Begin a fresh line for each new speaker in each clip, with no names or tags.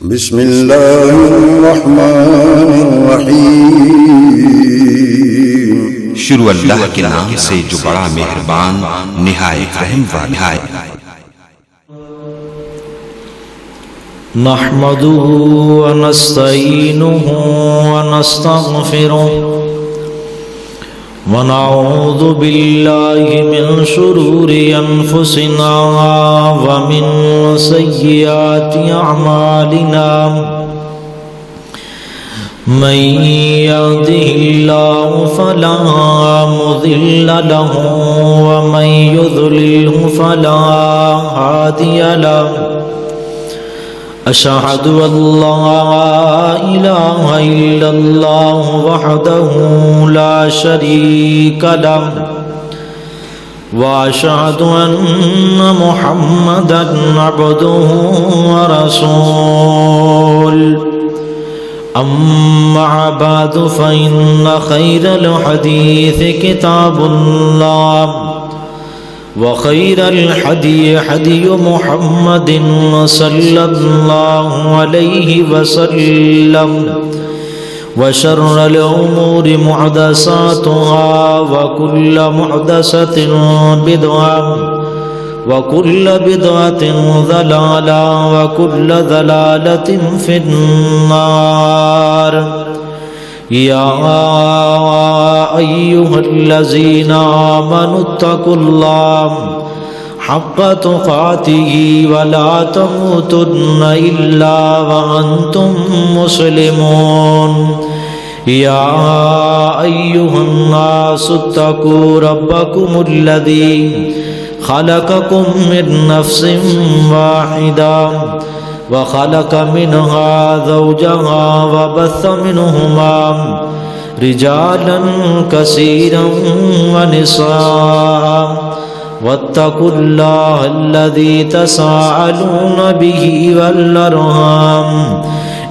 بسم اللہ الرحمن الرحیم۔
شروع اللہ کے نام سے جو بڑا مہربان نہایت رحم والا ہے۔
نحمده ونستعینه ونستغفره ونعوذ بالله من شرور أنفسنا ومن سيئات أعمالنا من يهده الله فلا مضل له ومن يضلله فلا هادي له أشهد أن لا إله إلا الله وحده لا شريك له وأشهد أن محمدا عبده ورسوله أما بعد فإن خير الحديث كتاب الله وخير الحدي حدي محمد صلى الله عليه وسلم وشر الأمور محدثاتها وكل محدثة بدعة وكل بدعة ضلالة وكل ضلالة في النار۔ يا أيها الذين آمنوا اتقوا الله حق تقاته ولا تموتن إلا وأنتم مسلمون۔ يا أيها الناس اتقوا ربكم الذي خلقكم من نفس واحدة وخلق منها زوجها وبث منهما رجالا كثيرا ونساء واتقوا الله الذي تساءلون به والأرحام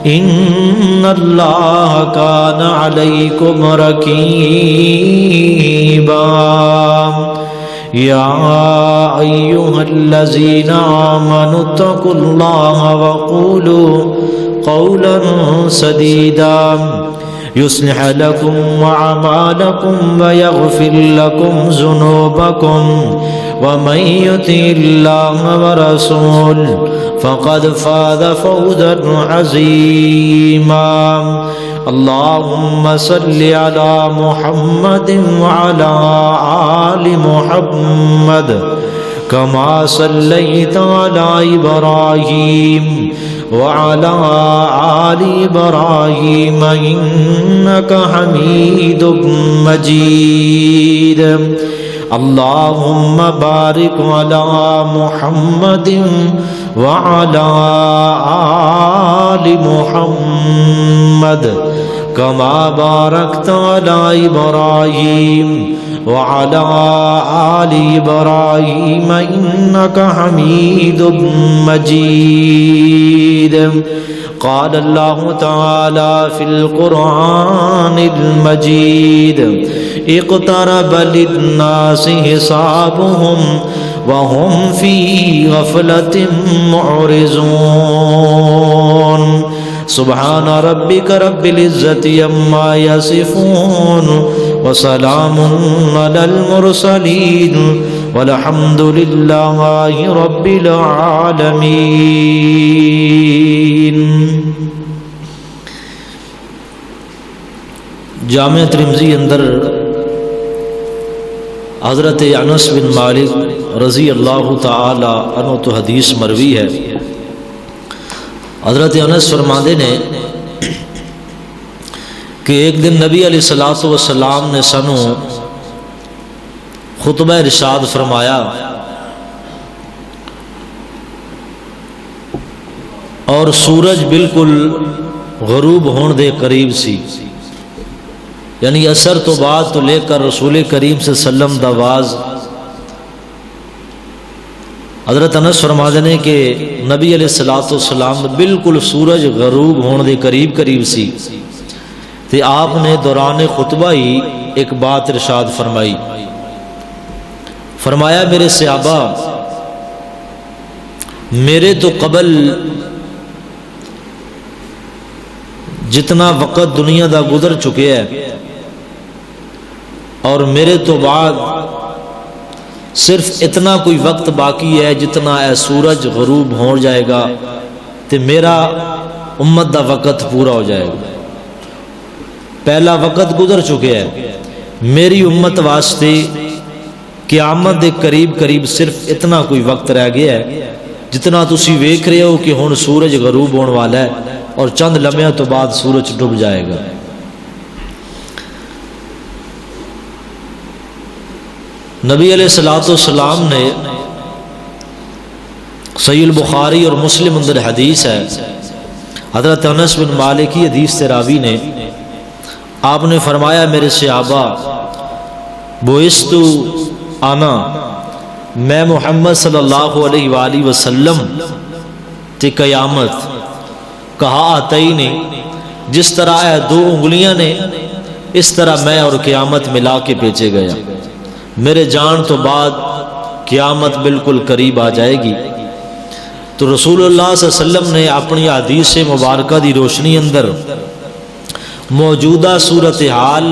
إن الله كان عليكم رقيبا۔ يا أيها الذين آمنوا اتقوا الله وقولوا قولا سديدا يصلح لكم أعمالكم ويغفر لكم ذنوبكم ومن يطع الله ورسوله فقد فاز فوزا عظيما۔ اللهم صل على محمد وعلى آل محمد كما صليت على إبراهيم وعلى آل إبراهيم إنك حميد مجيد۔ اللهم بارك على محمد وعلى آل محمد كما باركت على إبراهيم وعلى آل إبراهيم إنك حميد مجيد۔ قال الله تعالى في القرآن المجيد اقترب للناس حسابهم وهم في غفلة معرضون۔ سبحان ربك رب العزة عما يصفون وسلام على المرسلين والحمد لله رب العالمين۔ جامع ترمذی اندر حضرت انس بن مالک رضی اللہ تعالی عنہ تو حدیث مروی ہے۔ حضرت انس فرماندے نے کہ ایک دن نبی علیہ الصلوۃ والسلام نے سانوں خطبہ ارشاد فرمایا اور سورج بالکل غروب ہون دے قریب سی، یعنی اثر تو بعد تو لے کر رسول کریم صلی اللہ علیہ وسلم دا آواز۔ حضرت انس فرماتے ہیں کہ نبی علیہ الصلوۃ والسلام بالکل سورج غروب ہونے دے قریب سی تے آپ نے دوران خطبہ ہی ایک بات ارشاد فرمائی، فرمایا میرے صحابہ میرے تو قبل جتنا وقت دنیا دا گزر چکے ہے اور میرے تو بعد صرف اتنا کوئی وقت باقی ہے جتنا اے سورج غروب ہو جائے گا تے میرا امت دا وقت پورا ہو جائے گا. پہلا وقت گزر چکے ہے. میری امت واسطے قیامت دے قریب قریب صرف اتنا کوئی وقت رہ گیا ہے جتنا تسی ویکھ رہے ہو کہ ہن سورج غروب ہونے والا ہے اور چند لمحوں تو بعد سورج ڈوب جائے گا. نبی علیہ الصلوۃ والسلام نے صحیح البخاری اور مسلم اندر حدیث ہے، حضرت انس بن مالک کی حدیث سے راوی نے آپ نے فرمایا میرے صحابہ بعثت انا، میں محمد صلی اللہ علیہ وآلہ وسلم تے قیامت کہا آتئی نے، جس طرح اے دو انگلیاں نے اس طرح میں اور قیامت ملا کے بھیجے گیا. میرے جان تو بعد قیامت بالکل قریب آ جائے گی. تو رسول اللہ صلی اللہ علیہ وسلم نے اپنی حدیث مبارکہ دی روشنی اندر موجودہ صورتحال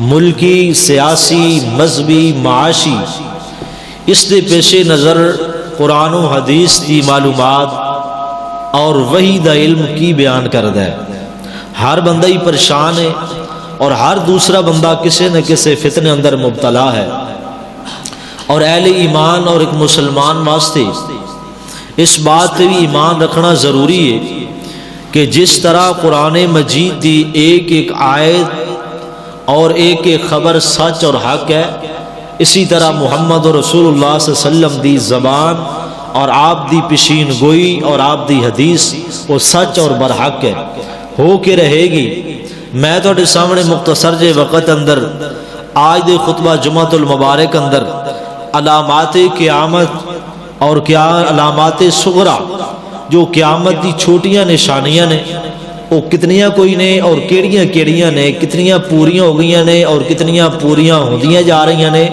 ملکی، سیاسی، مذہبی، معاشی اس دے پیش نظر قرآن و حدیث کی معلومات اور وحی دا علم کی بیان کردہ ہے. ہر بندہ ہی پریشان ہے اور ہر دوسرا بندہ کسی نہ کسی فتنے اندر مبتلا ہے، اور اہل ایمان اور ایک مسلمان واسطے اس بات پہ بھی ایمان رکھنا ضروری ہے کہ جس طرح قرآن مجید دی ایک ایک آیت اور ایک ایک خبر سچ اور حق ہے، اسی طرح محمد رسول اللہ صلی اللہ علیہ وسلم دی زبان اور آپ دی پیشین گوئی اور آپ دی حدیث وہ سچ اور برحق ہے، ہو کے رہے گی. میں تو سامنے مختصر جے وقت اندر آج دے خطبہ جمعۃ المبارک اندر علامات قیامت اور کیا علامات صغرا جو قیامت دی چھوٹیاں نشانیاں نے وہ کتنیاں کوئی نے اور کیڑیاں کیڑیاں نے، کتنیاں پوریاں ہو گئیاں نے اور کتنیاں پوریاں ہوندیاں جا رہی نے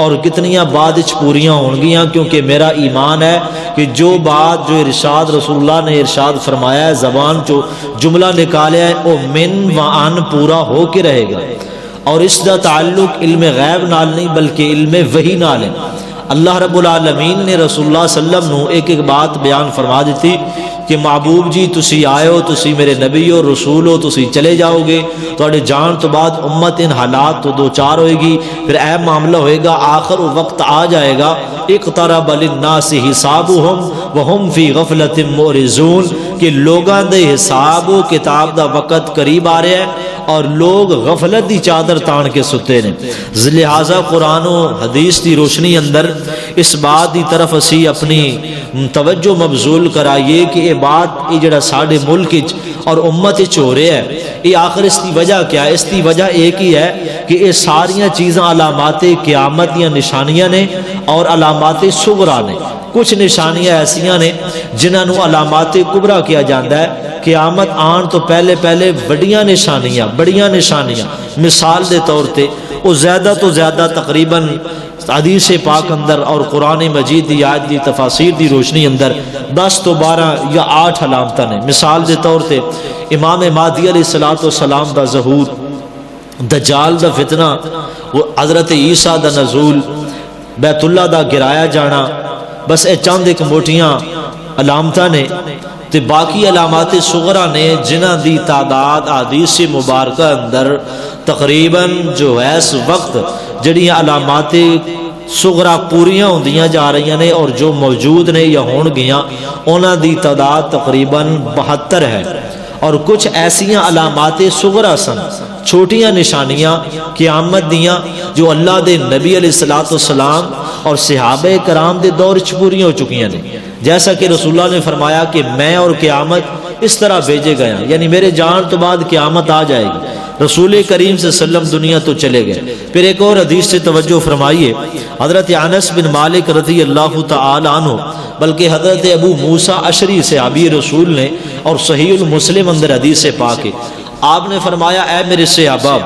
اور کتنیاں بعد پوریاں ہون گیاں. کیونکہ میرا ایمان ہے کہ جو بات جو ارشاد رسول اللہ نے ارشاد فرمایا ہے، زبان جو جملہ نکالیا ہے وہ من و عن پورا ہو کے رہے گا. اور اس دا تعلق علم غیب نال نہیں بلکہ علم وحی نال ہے. اللہ رب العالمین نے رسول اللہ صلی اللہ علیہ وسلم نو ایک ایک بات بیان فرما دیتی کہ محبوب جی تسی آئے ہو، تسی میرے نبی ہو، رسول ہو، تسی چلے جاؤ گے، تواڈے جان تو بعد امت ان حالات تو دو چار ہوئے گی، پھر اے معاملہ ہوئے گا، آخر وقت آ جائے گا اقترب للناس حسابهم وهم فی غفلۃ معرضون کہ لوگاں دے حساب و کتاب دا وقت قریب آ رہا ہے اور لوگ غفلت دی چادر تان کے ستے نے. لہذا قرآن و حدیث دی روشنی اندر اس بات دی طرف اسی اپنی توجہ مبذول کرائیے کہ یہ بات یہ جڑا ساڈے ملک اور امت ہو رہا ہے یہ آخر اس کی وجہ کیا ہے؟ اس کی وجہ ایک ہی ہے کہ یہ ساریاں چیزاں علامات قیامت یا نشانیاں نے اور علامات صغرا نے. کچھ نشانیاں ایسیاں نے جنہوں علامات کبرا کیا جاتا ہے. قیامت آن تو پہلے بڑیاں نشانیاں مثال دے طور تے وہ زیادہ تو زیادہ تقریباً حدیث پاک اندر اور قرآن مجید دی آیت دی تفاسیر دی روشنی اندر 10 تو 12 یا 8 علامتاں نے. مثال دے طور تے امام مہدی علیہ السلام دا ظہور، دجال دا فتنہ، وہ حضرت عیسیٰ دا نزول، بیت اللہ دا گرایا جانا، بس اے چند ایک موٹیاں علامتاں نے. تے باقی علامات صغرا نے جنہ دی تعداد حدیث مبارکہ اندر تقریباً جو ہے اس وقت جڑیاں علامات صغرا پوریاں ہوندیاں جا رہی نے اور جو موجود نے یا ہون گیاں انہاں دی تعداد تقریباً 72 ہے. اور کچھ ایسیاں علامات صغرا سن، چھوٹیاں نشانیاں قیامت دیاں جو اللہ دے نبی علیہ السلام اور صحابہ کرام دے دور چ پوریاں ہو چکیاں نے. جیسا کہ رسول اللہ نے فرمایا کہ میں اور قیامت اس طرح بھیجے گیا، یعنی میرے جان تو بعد قیامت آ جائے گی. رسول کریم صلی اللہ علیہ وسلم دنیا تو چلے گئے. پھر ایک اور حدیث سے توجہ فرمائیے، حضرت انس بن مالک رضی اللہ تعالی عنہ بلکہ حضرت ابو موسیٰ اشعری صحابی رسول نے اور صحیح المسلم اندر حدیث پاک ہے، آپ نے فرمایا اے میرے صحابہ،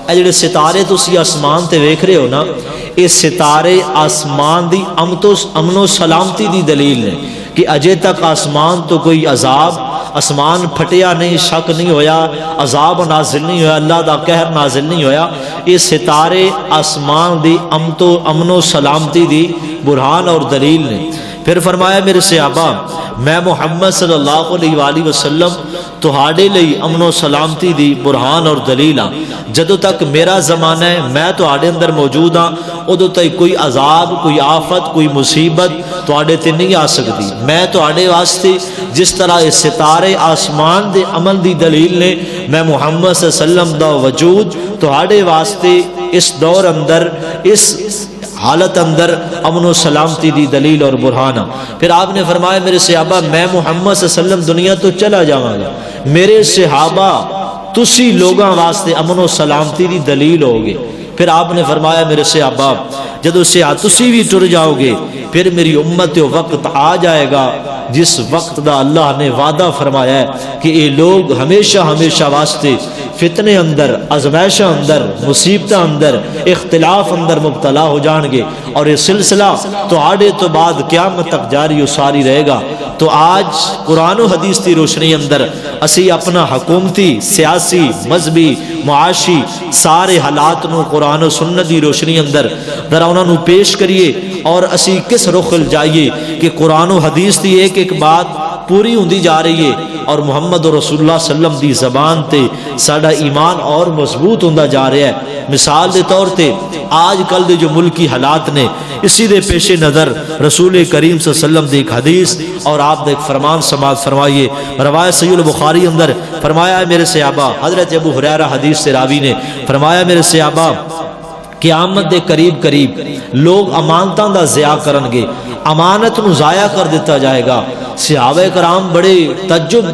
اے جڑے ستارے تسی آسمان تے ویکھ رہے ہو نا، یہ ستارے آسمان دی امن و سلامتی دی دلیل نے کہ اجے تک آسمان تو کوئی عذاب، آسمان پھٹیا نہیں، شک نہیں ہویا، عذاب نازل نہیں ہویا، اللہ دا قہر نازل نہیں ہویا، یہ ستارے آسمان دی امن و سلامتی دی برہان اور دلیل نے۔ پھر فرمایا میرے صحابہ میں محمد صلی اللہ علیہ وآلہ وسلم تہاڈے لئی امن و سلامتی دی برہان اور دلیل ہاں، جدوں تک میرا زمانہ ہے میں تہاڈے اندر موجود ہاں ادوں تک کوئی عذاب، کوئی آفت، کوئی مصیبت تہاڈے تے نہیں آ سکتی۔ میں تہاڈے واسطے جس طرح اس ستارے آسمان دے عمل دی دلیل نے، میں محمد صلی اللہ علیہ وسلم دا وجود تہاڈے واسطے اس دور اندر، اس حالت اندر امن و سلامتی دی دلیل اور برہانہ۔ پھر آپ نے فرمایا میرے صحابہ میں محمد صلی اللہ علیہ وسلم دنیا تو چلا جاواں گا، میرے صحابہ تسی لوگاں واسطے امن و سلامتی دی دلیل ہوگے۔ پھر آپ نے فرمایا میرے صحابہ جدو سے تسی بھی ٹر جاؤ گے پھر میری امت وقت آ جائے گا جس وقت دا اللہ نے وعدہ فرمایا ہے کہ یہ لوگ ہمیشہ ہمیشہ واسطے فتنے اندر، ازمائشہ اندر، مصیبتہ اندر، اختلاف اندر مبتلا ہو جان گے، اور یہ سلسلہ تو آڑے تو بعد قیامت تک جاری و ساری رہے گا۔ تو آج قرآن و حدیث کی روشنی اندر اسی اپنا حکومتی، سیاسی، مذہبی، معاشی سارے حالات نو قرآن و سنت دی روشنی اندر ذرا انہاں نو پیش کریے، اور اسی کس رخ جائیے کہ قرآن و حدیث دی ایک ایک بات پوری ہوندی جا رہی ہے، اور محمد رسول اللہ صلی اللہ علیہ وسلم دی زبان تے ساڈا ایمان اور مضبوط ہوندا جا رہا ہے۔ مثال دے طور تے آج کل دے جو ملکی حالات نے، اسی دے پیش نظر رسول کریم صلی اللہ علیہ وسلم دی ایک حدیث اور آپ دے ایک فرمان سماعت فرمائیے۔ روایت صحیح البخاری اندر فرمایا ہے میرے صحابہ، حضرت ابو ہریرہ حدیث سے راوی نے فرمایا میرے صحابہ قیامت دے قریب قریب لوگ امانتاں دا ضیاع کرن گے، امانت نو ضائع کر دیتا جائے گا۔ صحابہ کرام بڑے تعجب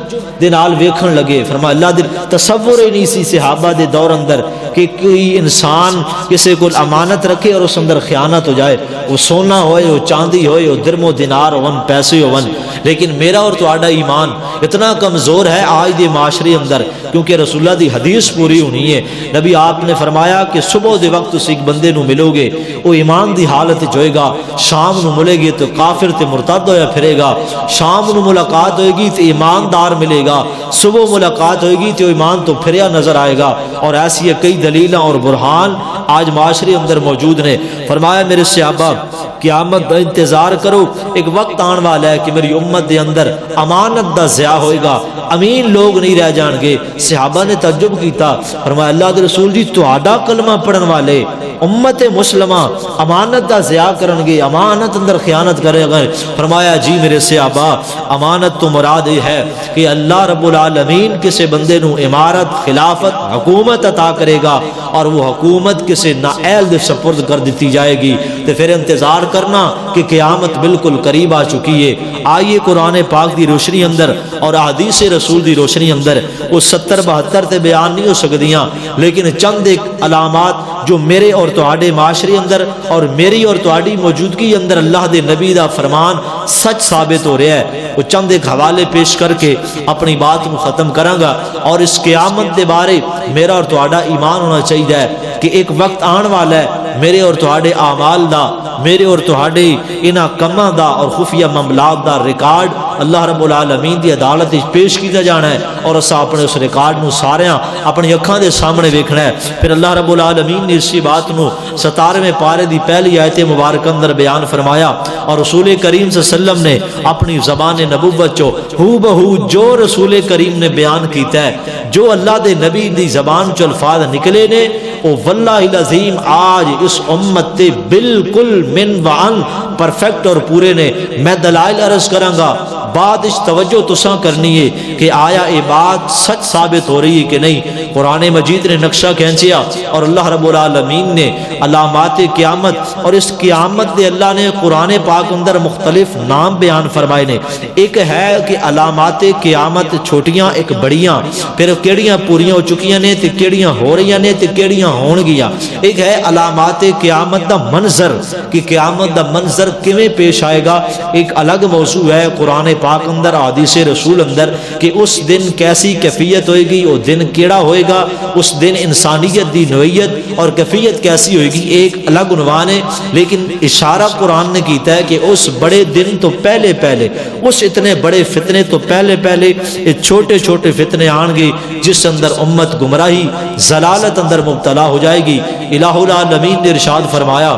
دے نال ویکھن لگے، فرمایا اللہ دے تصور ہی نہیں سی صحابہ دے دور اندر کہ کوئی انسان کسی کو امانت رکھے اور اس اندر خیانت ہو جائے، وہ سونا ہوئے، وہ چاندی ہوئے، وہ درم و دینار ہون، پیسے ہون۔ لیکن میرا اور تہاڈا ایمان اتنا کمزور ہے آج دے معاشرے اندر، کیونکہ رسول اللہ دی حدیث پوری ہونی ہے۔ نبی آپ نے فرمایا کہ صبح دے وقت اس ایک بندے نو ملو گے، وہ ایمان دی حالت ہوئے گا، شام نو ملے گی تو کافر تے مرتد ہویا پھرے گا، شام نو ملاقات ہوئے گی تو ایماندار ملے گا، صبح ملاقات ہوئے گی تو ایمان تو پھریا نظر آئے گا۔ اور ایسی کئی دلیلیں اور برہان آج معاشرے اندر موجود نے۔ فرمایا میرے صحابہ قیامت دا انتظار کرو، ایک وقت آن والا ہے کہ میری امت دے اندر امانت دا ضیاع ہوئے گا، امین لوگ نہیں رہ جان گے۔ صحابہ نے تعجب کیتا، فرمایا اللہ دے رسول جی تہاڈا کلمہ پڑھن والے امت مسلمہ امانت دا ضیاع کرن گے، امانت اندر خیانت کرے گا۔ فرمایا جی میرے صحابہ امانت تو مراد یہ ہے کہ اللہ رب العالمین کسی بندے نو امارت، خلافت، حکومت عطا کرے گا، اور وہ حکومت کسی نااہل دے سپرد کر دیتی جائے گی، تو پھر انتظار کرنا کہ قیامت بالکل قریب آ چکی ہے۔ آئیے قرآن پاک دی روشنی اندر اور احادیث رسول دی روشنی اندر وہ 70-72 تے بیان نہیں ہو سکدیاں، لیکن چند ایک علامات جو میرے اور تہاڈے معاشرے اندر اور میری اور تہاڈی موجودگی اندر اللہ دے نبی دا فرمان سچ ثابت ہو رہا ہے، وہ چند ایک حوالے پیش کر کے اپنی بات کو ختم کراں گا۔ اور اس قیامت دے بارے میرا اور تہاڈا ایمان ہونا چاہیے کہ ایک وقت آن والا ہے میرے اور تہاڈے اعمال دا، میرے اور تہاڈے انہاں کماں دا اور خفیہ معاملات دا ریکارڈ اللہ رب العالمین دی عدالت پیش کیتا جانا ہے، اور اسا اپنے اس ریکارڈ نو ساریاں اپنی اکھاں دے سامنے ویکھنا ہے۔ پھر اللہ رب العالمین نے اسی بات نو 17ویں پارے دی پہلی آیت مبارکہ اندر بیان فرمایا، اور رسول کریم صلی اللہ علیہ وسلم نے اپنی زبان نبوت چو ہو بہو جو رسول کریم نے بیان کیتا ہے، جو اللہ دے نبی دی زبان چو الفاظ نکلے نے، او واللہ العظیم آج اس امت تے بالکل من وعن پرفیکٹ اور پورے نے۔ میں دلائل عرض کراں گا، بات اس توجہ تساں کرنی ہے کہ آیا یہ بات سچ ثابت ہو رہی ہے کہ نہیں۔ قرآن مجید نے نقشہ کھینچیا اور اللہ رب العالمین نے علامات قیامت، اور اس قیامت دے اللہ نے قرآن پاک اندر مختلف نام بیان فرمائے نے۔ ایک ہے کہ علامات قیامت چھوٹیاں ایک بڑیاں، پھر کیڑیاں پوریاں ہو چکیاں نے تے کیڑیاں ہو رہی نے تے کیڑیاں ہون گیاں۔ ایک ہے علامات قیامت دا منظر کہ قیامت دا منظر کیویں پیش آئے گا، ایک الگ موضوع ہے۔ قرآن پاک اندر حدیث رسول اندر کہ اس دن کیسی کیفیت ہوئے گی، وہ دن کیڑا ہوئے گا، اس دن انسانیت دی نوعیت اور کیفیت کیسی ہوئے گی ایک الگ عنوان ہے، لیکن اشارہ قرآن نے کیتا ہے کہ اس بڑے دن تو پہلے پہلے، اس اتنے بڑے فتنے تو پہلے پہلے یہ چھوٹے چھوٹے فتنے آن گے جس اندر امت گمراہی ضلالت اندر مبتلا ہو جائے گی۔ الہ العالمین نے ارشاد فرمایا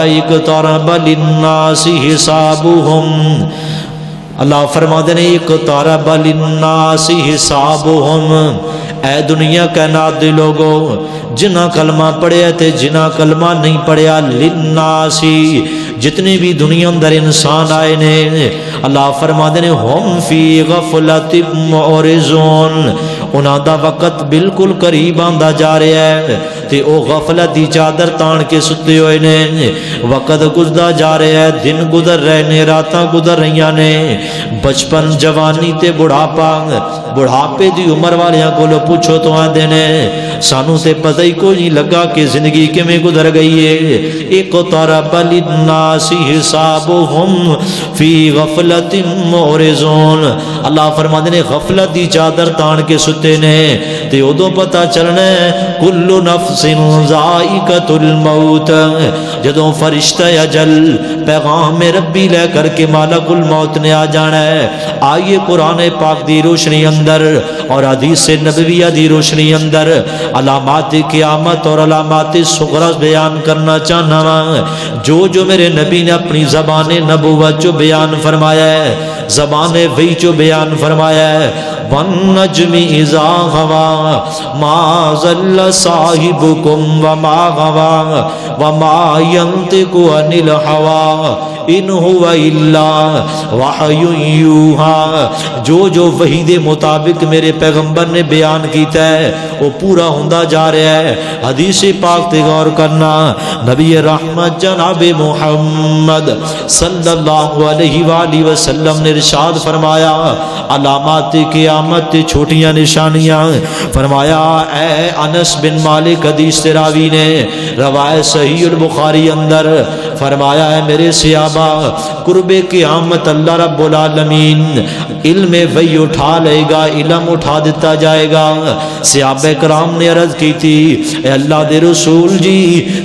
اقترب للناس حسابهم، اللہ فرماتے ہیں اقترب للناس حسابهم، اے دنیا کائنات دے لوگوں جنہ کلمہ پڑھیا تے جنہ کلمہ نہیں پڑھیا، للناسی جتنے بھی دنیا اندر انسان آئے نے، اللہ فرماتے ہیں ہم فی غفلت معرضون، انہاں دا وقت بالکل قریب آندا جا رہا ہے تے او غفلت دی چادر تان کے ستے ہوئے نے، وقت گزردا جا رہا ہے، دن گزر رہے نے، راتاں گزر رہیاں نے، بچپن جوانی تے بڑھاپے دی عمر والیاں کولو پوچھو تو آندے نے سانو تے پتہ ہی کوئی نہیں لگا کہ زندگی کیویں گزر گئی ہے۔ اقترب للناس حسابهم فی غفلت معرضون، اللہ فرماتے نے غفلت دی چادر تان کے ستے نے تے ادوں پتہ چلنا ہے کل نفس ذائقۃ الموت، جدوں فرشتہ اجل پیغام ربی لے کر کے مالک الموت نے آ جانا ہے۔ آئیے قرآن پاک دی روشنی اندر اور حدیث نبویہ دی روشنی اندر علامات قیامت اور علامات صغرا بیان کرنا چاہنا وا، جو میرے نبی نے اپنی زبان نبوت جو بیان فرمایا ہے، زبان وحی جو بیان فرمایا ہے، والنجم اذا غوا ما ضل صاحبكم وما غوا وما ينطق عن الهوى ان هو الا وحی یوحى، جو وحی دے مطابق میرے پیغمبر نے بیان کیتا ہے وہ پورا ہوندا جا رہا ہے۔ حدیث پاک تے غور کرنا، نبی رحمت جناب محمد صلی اللہ علیہ وآلہ وسلم نے ارشاد فرمایا علامات قیامت چھوٹیاں نشانیاں، فرمایا اے انس بن مالک حدیث راوی نے روایت صحیح البخاری اندر فرمایا ہے میرے صحابہ قرب قیامت اللہ رب العالمین علم وحی اٹھا لے گا، علم اٹھا دیتا جائے گا۔ صحابہ کرام نے عرض کی تھی اے اللہ دے رسول جی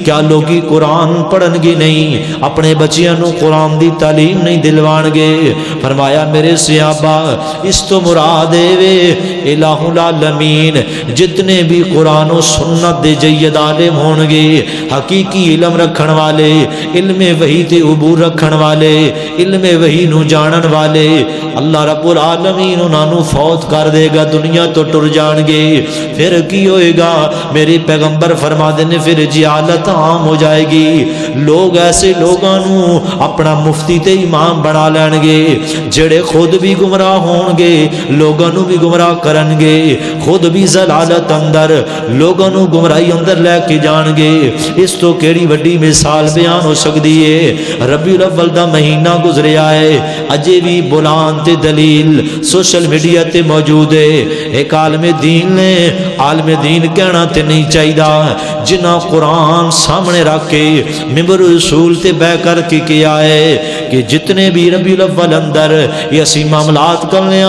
کیا لوگی قرآن پڑھن گے نہیں، اپنے بچیاں نو قرآن دی تعلیم نہیں دلوان گے؟ فرمایا میرے صحابہ اس تو مراد ہے الہ العالمین جتنے بھی قرآن و سنت دے جید عالم ہون گے، حقیقی علم رکھن والے، علم وحی تے عبور رکھن والے، علم وحی نو جانن والے، اللہ رب العالمین انہاں نو فوت کر دے گا، دنیا تو ٹر جان گے۔ پھر کی ہوئے گا؟ میرے پیغمبر فرما دے نے پھر جہالت عام ہو جائے گی، لوگ ایسے لوگاں نو اپنا مفتی تے امام بنا لین گے جڑے خود بھی گمراہ ہون گے، لوگاں نو بھی گمراہ کرن گے، خود بھی ضلالت اندر لوگاں نو گمراہی اندر لے کے جان گے۔ اس تو کیڑی وڈی مثال بیان ہو سکتی ہے؟ ربیع الاول دا مہینہ گزریا ہے، اجے بھی بلان تے دلیل سوشل میڈیا تے موجود ہے۔ ایک عالم دین نے عالم دین کہنا تے نہیں چاہیے جنہ قرآن سامنے رکھ کے ممبر رسول تے بہ کر کے کیا ہے کہ جتنے بھی ربیع الاول اندر یہ اسی معاملات کرنے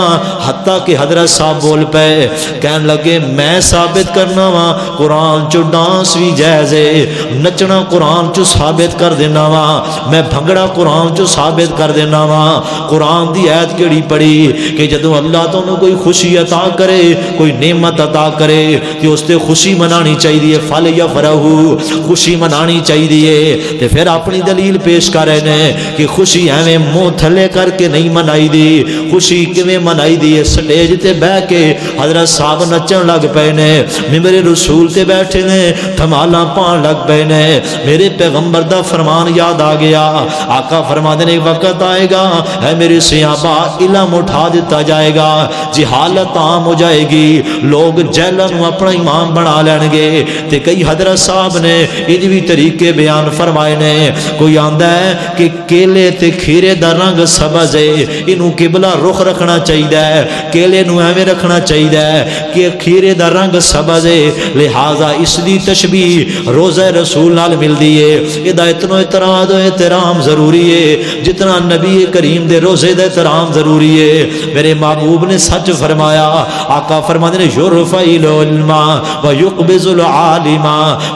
حتیٰ کہ حضرت صاحب بول پے کہن لگے میں ثابت کرنا وا قرآن چو ڈانس بھی جائز ہے، نچنا قرآن چو ثابت کر دینا وا، میں بھنگڑا قرآن چو ثابت کر دینا وا۔ قرآن دی آیت کیڑی پڑھی کہ جدوں اللہ تو انہوں کوئی خوشی عطا کرے، کوئی نعمت عطا کرے تو اس تے خوشی منانی چاہیے، فل یا فرحو خوشی منانی چاہیے۔ تے پھر اپنی دلیل پیش کر رہے ہیں کہ خوشی ایویں منہ تھلے کر کے نہیں منائی دی، خوشی کیویں منائی دی؟ سٹیج تے بیٹھ کے حضرت صاحب نچن لگ پے نے، ممبر رسول تے بیٹھے نے دھمالاں پان لگ پے نے، میرے پیغمبر دا فرمان یاد آ گیا۔ آقا فرماتے نے وقت آئے گا اے میرے صحابہ علم اٹھا دیتا جائے گا، جہالت عام ہو جائے گی، لوگ جہل نو اپنا امام بنا لین گے تے کئی حضرت صاحب نے انج بھی طریقے بیان فرمائے نے کوئی آندا ہے کہ کیلے تے کھیرے دا رنگ سبز ہے اینو قبلہ رخ رکھنا چاہیے کیلے نو ایویں رکھنا چاہیے کہ کھیرے دا رنگ سبز ہے لہذا اس دی تشبیہ روزہ رسول نال ملدی ہے ادا اتنا اعتراض و احترام ضروری ہے جتنا نبی کریم دے روزے دا احترام ضروری ہے میرے محبوب نے سچ فرمایا آقا فرماتے ہیں یرفع العلم و یقبض العالم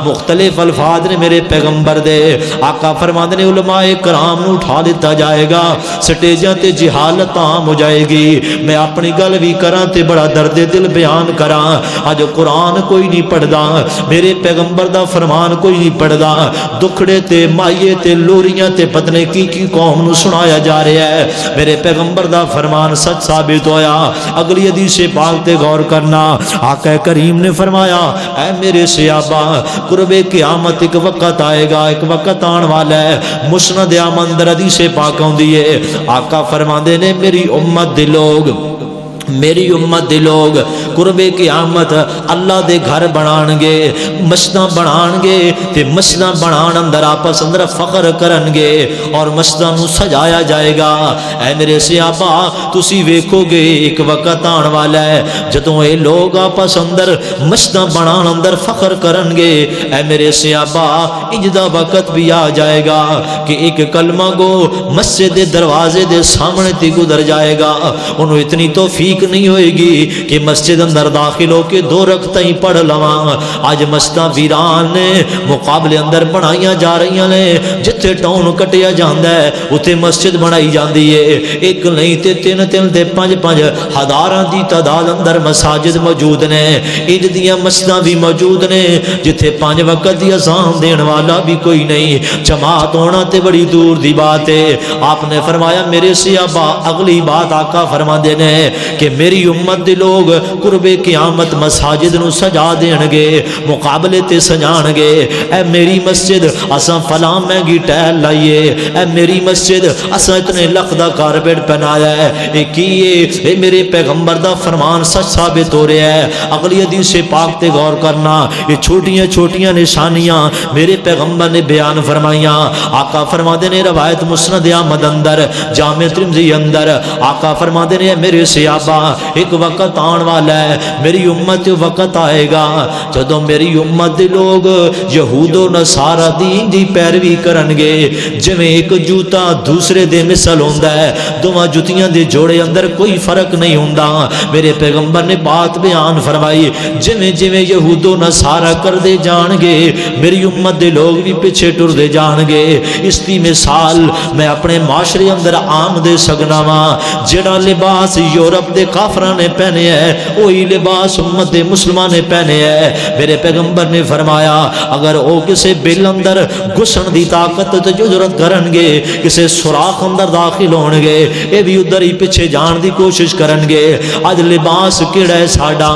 مختلف الفاظ نے میرے پیغمبر دے آقا فرماتے ہیں علماء کرام نو اٹھا دیتا جائے گا سٹیجاں تے جہالت عام ہو جائے گی میں اپنی گل بھی کراں تے بڑا درد دل بیان کراں اج قرآن کوئی نہیں پڑھدا میرے پیغمبر دا فرمان کوئی نہیں پڑھدا دکھڑے تے مائیے تے لوریاں تے پتنے کی قوم نو سنایا جا رہا ہے میرے پیغمبر دا فرمان سچ ثابت ہویا اگلی حدیث پاک تے غور کرنا آقا کریم نے فرمایا اے میرے صحابہ قرب قیامت ایک وقت آئے گا ایک وقت آن والا ہے مسند احمد حدیث پاک آندی ہے آقا فرماندے نے میری امت دے لوگ میری امت دے لوگ قرب قیامت اللہ دے گھر بنان گے مسجداں بنان گے تے مسجداں بنان اندر آپس اندر فخر کرن گے اور مسجداں نو سجایا جائے گا اے میرے صحابہ تسی ویکھو گے ایک وقت آن والا ہے جدوں اے لوگ آپس اندر مسجداں بنان اندر فخر کرن گے اے میرے صحابہ انج دا وقت بھی آ جائے گا کہ ایک کلمہ گو مسجد دے دروازے دے سامنے تے گزر جائے گا انہوں اتنی توفیق نہیں ہوئے گی کہ مسجد اندر داخل ہو کے 2 رکعتیں پڑھ لواں آج مسجداں ویران نے مقابلے اندر بنائیاں جا رہی ہیں جتھے ٹاؤن کٹیا جاندا ہے اوتھے مسجد بنائی جاندی ہے ایک نہیں تے 3 تے 5 ہزاراں دی تعداد اندر مساجد موجود نے انج دیاں مسجداں بھی موجود نے جتھے 5 وقت دی اذان دین والا بھی کوئی نہیں جماعت ہونا تے بڑی دور دی بات ہے آپ نے فرمایا میرے صحابہ اگلی بات آقا فرماندے نے کہ میری امت دے لوگ قرب قیامت مساجد نو سجا دین گے مقابلے تے سجان گے اے میری مسجد اساں فلاں مہنگی ٹائل لائیے اے میری مسجد اساں اتنے لکھ دا کارپیٹ پہنایا ہے اے کیے اے میرے پیغمبر دا فرمان سچ ثابت ہو رہا ہے اگلی حدیث پاک تے غور کرنا یہ چھوٹیاں چھوٹیاں نشانیاں میرے پیغمبر نے بیان فرمائیاں آقا فرماتے نے روایت مسند احمد اندر جامع ترمذی اندر آقا فرماتے نے میرے صحابہ ایک وقت آن والا ہے میری امت وقت آئے گا جدوں میری امت دے لوگ یہود و نصارا دین دی پیروی کرن گے جویں ایک جوتا دوسرے دے مثل ہوندا ہے دوواں جوتیاں دے جوڑے اندر کوئی فرق نہیں ہوندا میرے پیغمبر نے بات بیان فرمائی جویں جویں یہود و نصارا کردے جان گے میری امت دے لوگ بھی پیچھے ٹردے جان گے اس دی مثال میں اپنے معاشرے اندر عام دے سکنا وا جڑا لباس یورپ دے کافراں نے پہنے ہے وہی لباس امت مسلمان نے پہنے ہے میرے پیغمبر نے فرمایا اگر او کسے بل اندر گھسن دی طاقت تے جرأت کرن گے کسے سوراخ اندر داخل ہون گے اے بھی ادھر ہی پیچھے جان دی کوشش کرن گے اج لباس کیڑا ہے ساڈا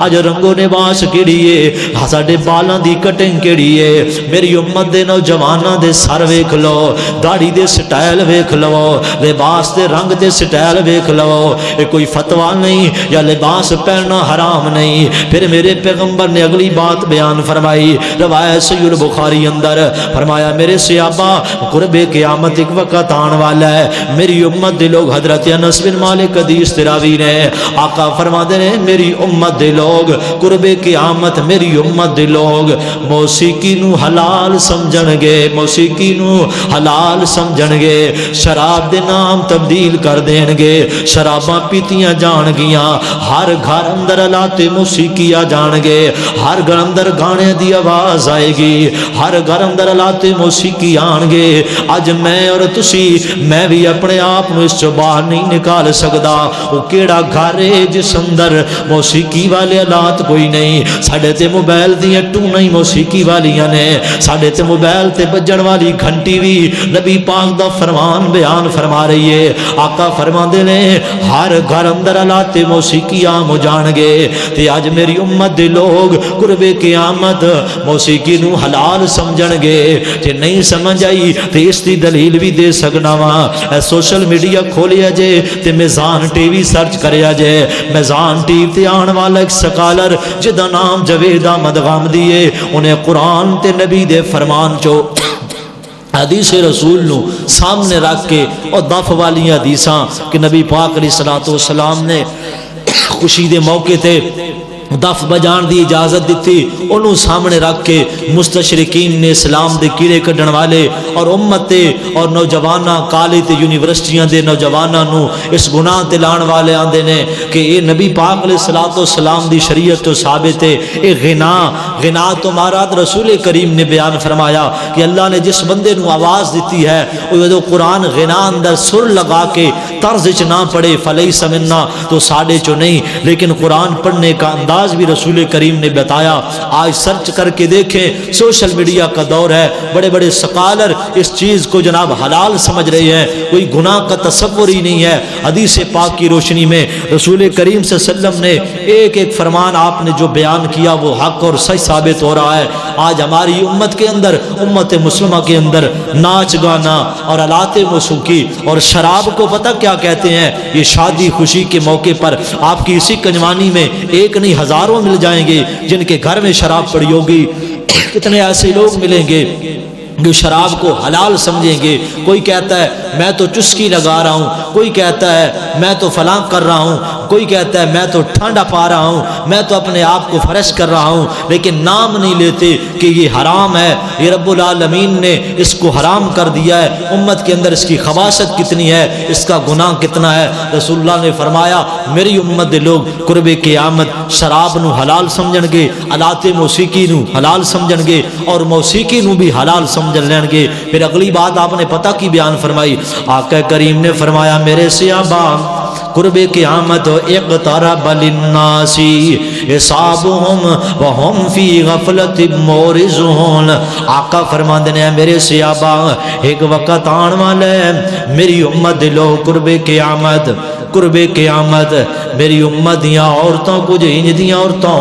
اج رنگو لباس کیڑی ہے ساڈے بالاں دی کٹنگ کیڑی ہے میری امت دے نوجواناں دے سر ویکھ لو داڑھی دے سٹائل ویکھ لو لباس دے رنگ دے سٹائل ویکھ لو اے کوئی فتوا نہیں یا لباس پہننا حرام نہیں پھر میرے پیغمبر نے اگلی بات بیان فرمائی روایت صحیح بخاری اندر فرمایا میرے صحابہ قرب قیامت ایک وقت آن والا ہے میری امت دے لوگ حضرت انس بن مالک حدیث تراوی نے آقا فرماتے ہیں میری امت دے لوگ قرب قیامت میری امت دے لوگ موسیقی نو حلال سمجھن گے موسیقی نو حلال سمجھن گے شراب دے نام تبدیل کر دین گے شراباں پیتیاں جان گیاں ہر گھر اندر الاتے موسیقی آ جان گے ہر گھر اندر گانے دی آواز آئے گی ہر گھر اندر الاتے موسیقی آن گے اج میں اور تسی میں بھی اپنے آپ نو اس چ باہر نہیں نکال سکدا او کیڑا گھر ہے جس اندر موسیقی والے آلات کوئی نہیں ساڈے تے موبائل دیاں ٹوناں ہی موسیقی والیاں نے ساڈے تے موبائل تے بجن والی گھنٹی بھی نبی پاک دا فرمان بیان فرما رہی ہے آقا فرماندے نے ہر گھر اندر آلات موسیقی عام ہو جان گے تے اج میری امت دے لوگ قرب قیامت موسیقی نو حلال سمجھن گے تے نہیں سمجھ آئی تے اس دی دلیل بھی دے سکنا وا اے سوشل میڈیا کھولیا جے تے میزان ٹی وی سرچ کریا جے میزان ٹی وی تے آن والا ایک سکالر جدا نام جوید احمد غامدی ہے انہیں قرآن تے نبی دے فرمان چو حدیث رسول نو سامنے رکھ کے اور دف والی حدیثاں کہ نبی پاک علیہ الصلوۃ والسلام نے خوشی دے موقع تے دف بجان دی اجازت دیتی انہوں سامنے رکھ کے مستشرقین نے اسلام دے کیڑے کڈن والے اور امت اور نوجواناں کالج تے یونیورسٹیاں دے نوجواناں نو اس گناہ تے لان والے آندے نے کہ اے نبی پاک علیہ الصلوۃ والسلام دی شریعت تو ثابت ہے اے غنا تو مراد رسول کریم نے بیان فرمایا کہ اللہ نے جس بندے نو آواز دیتی ہے وہ جو قرآن غنا اندر سر لگا کے طرز وچ نہ پڑھے فلیس منا تو ساڈے چو نہیں لیکن قرآن پڑھنے کا انداز بھی رسول کریم نے بتایا آج سرچ کر کے دیکھیں سوشل میڈیا کا دور ہے بڑے بڑے سکالر اس چیز کو جناب حلال سمجھ رہے ہیں کوئی گناہ کا تصور ہی نہیں ہے حدیث پاک کی روشنی میں رسول کریم صلی اللہ علیہ وسلم نے ایک ایک فرمان آپ نے جو بیان کیا وہ حق اور صحیح ثابت ہو رہا ہے آج ہماری امت کے اندر امت مسلمہ کے اندر ناچ گانا اور آلات موسیقی اور شراب کو پتہ کیا کہتے ہیں یہ شادی خوشی کے موقع پر آپ کی اسی کنجوانی میں ایک نہیں ہزاروں مل جائیں گے جن کے گھر میں شراب پڑی ہوگی کتنے ایسے لوگ ملیں گے جو شراب کو حلال سمجھیں گے کوئی کہتا ہے میں تو چسکی لگا رہا ہوں کوئی کہتا ہے میں تو فلاں کر رہا ہوں کوئی کہتا ہے میں تو ٹھنڈا پا رہا ہوں میں تو اپنے آپ کو فرش کر رہا ہوں لیکن نام نہیں لیتے کہ یہ حرام ہے یہ رب العالمین نے اس کو حرام کر دیا ہے امت کے اندر اس کی خباثت کتنی ہے اس کا گناہ کتنا ہے رسول اللہ نے فرمایا میری امت دے لوگ قرب قیامت شراب نو حلال سمجھن گے آلات موسیقی نو حلال سمجھن گے اور موسیقی نو بھی حلال سمجھ لین گے پھر اگلی بات آپ نے پتہ کی بیان فرمائی آقا کریم نے فرمایا میرے صحابہ قرب قیامت اقترب للناس حسابهم وهم فی غفلت مورزون آقا فرماندے نے میرے صحابہ ایک وقت آن والا ہے میری امت لو قرب قیامت میری امت دیاں عورتوں کچھ انج دیاں عورتوں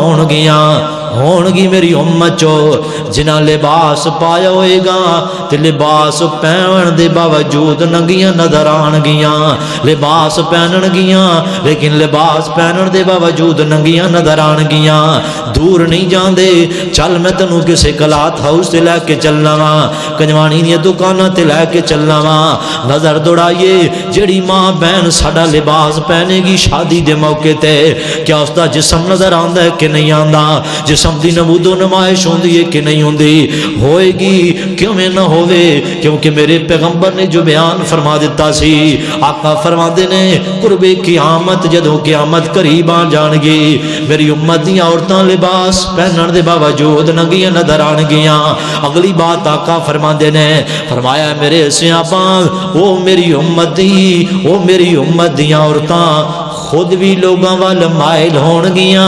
ہون گی میری امت چو جنہ لباس پایا ہوئے گا تے لباس پہن دے باوجود ننگیاں نظر آن گیاں لباس پہنن گیاں لیکن لباس پہنن دے باوجود ننگیاں نظر آن گیاں دور نہیں جان دے چل میں تنوں کسے کلات ہاؤس تے لے کے چلنا وا کنجوانی دی دکاناں تے لے کے چلنا وا نظر دوڑائیے جڑی ماں بہن ساڈا لباس پہنے گی شادی دے موقع تے کیا اس دا جسم نظر آندا ہے کہ نہیں آندا جسم دی نمود و نمائش ہوندی ہے کہ نہیں ہوندی ہوئے گی کیوں میں نہ ہوئے کیونکہ میرے پیغمبر نے جو بیان فرما دیتا سی آقا فرما دینے قرب قیامت جدو قیامت قریب آن جان گی میری امت دیاں عورتاں لباس پہنن دے باوجود ننگیاں نظر آن گیاں اگلی بات آقا فرما دینے فرمایا میرے صحابہ او میری امت دیاں عورتاں خود بھی لوگاں وال مائل ہون گیاں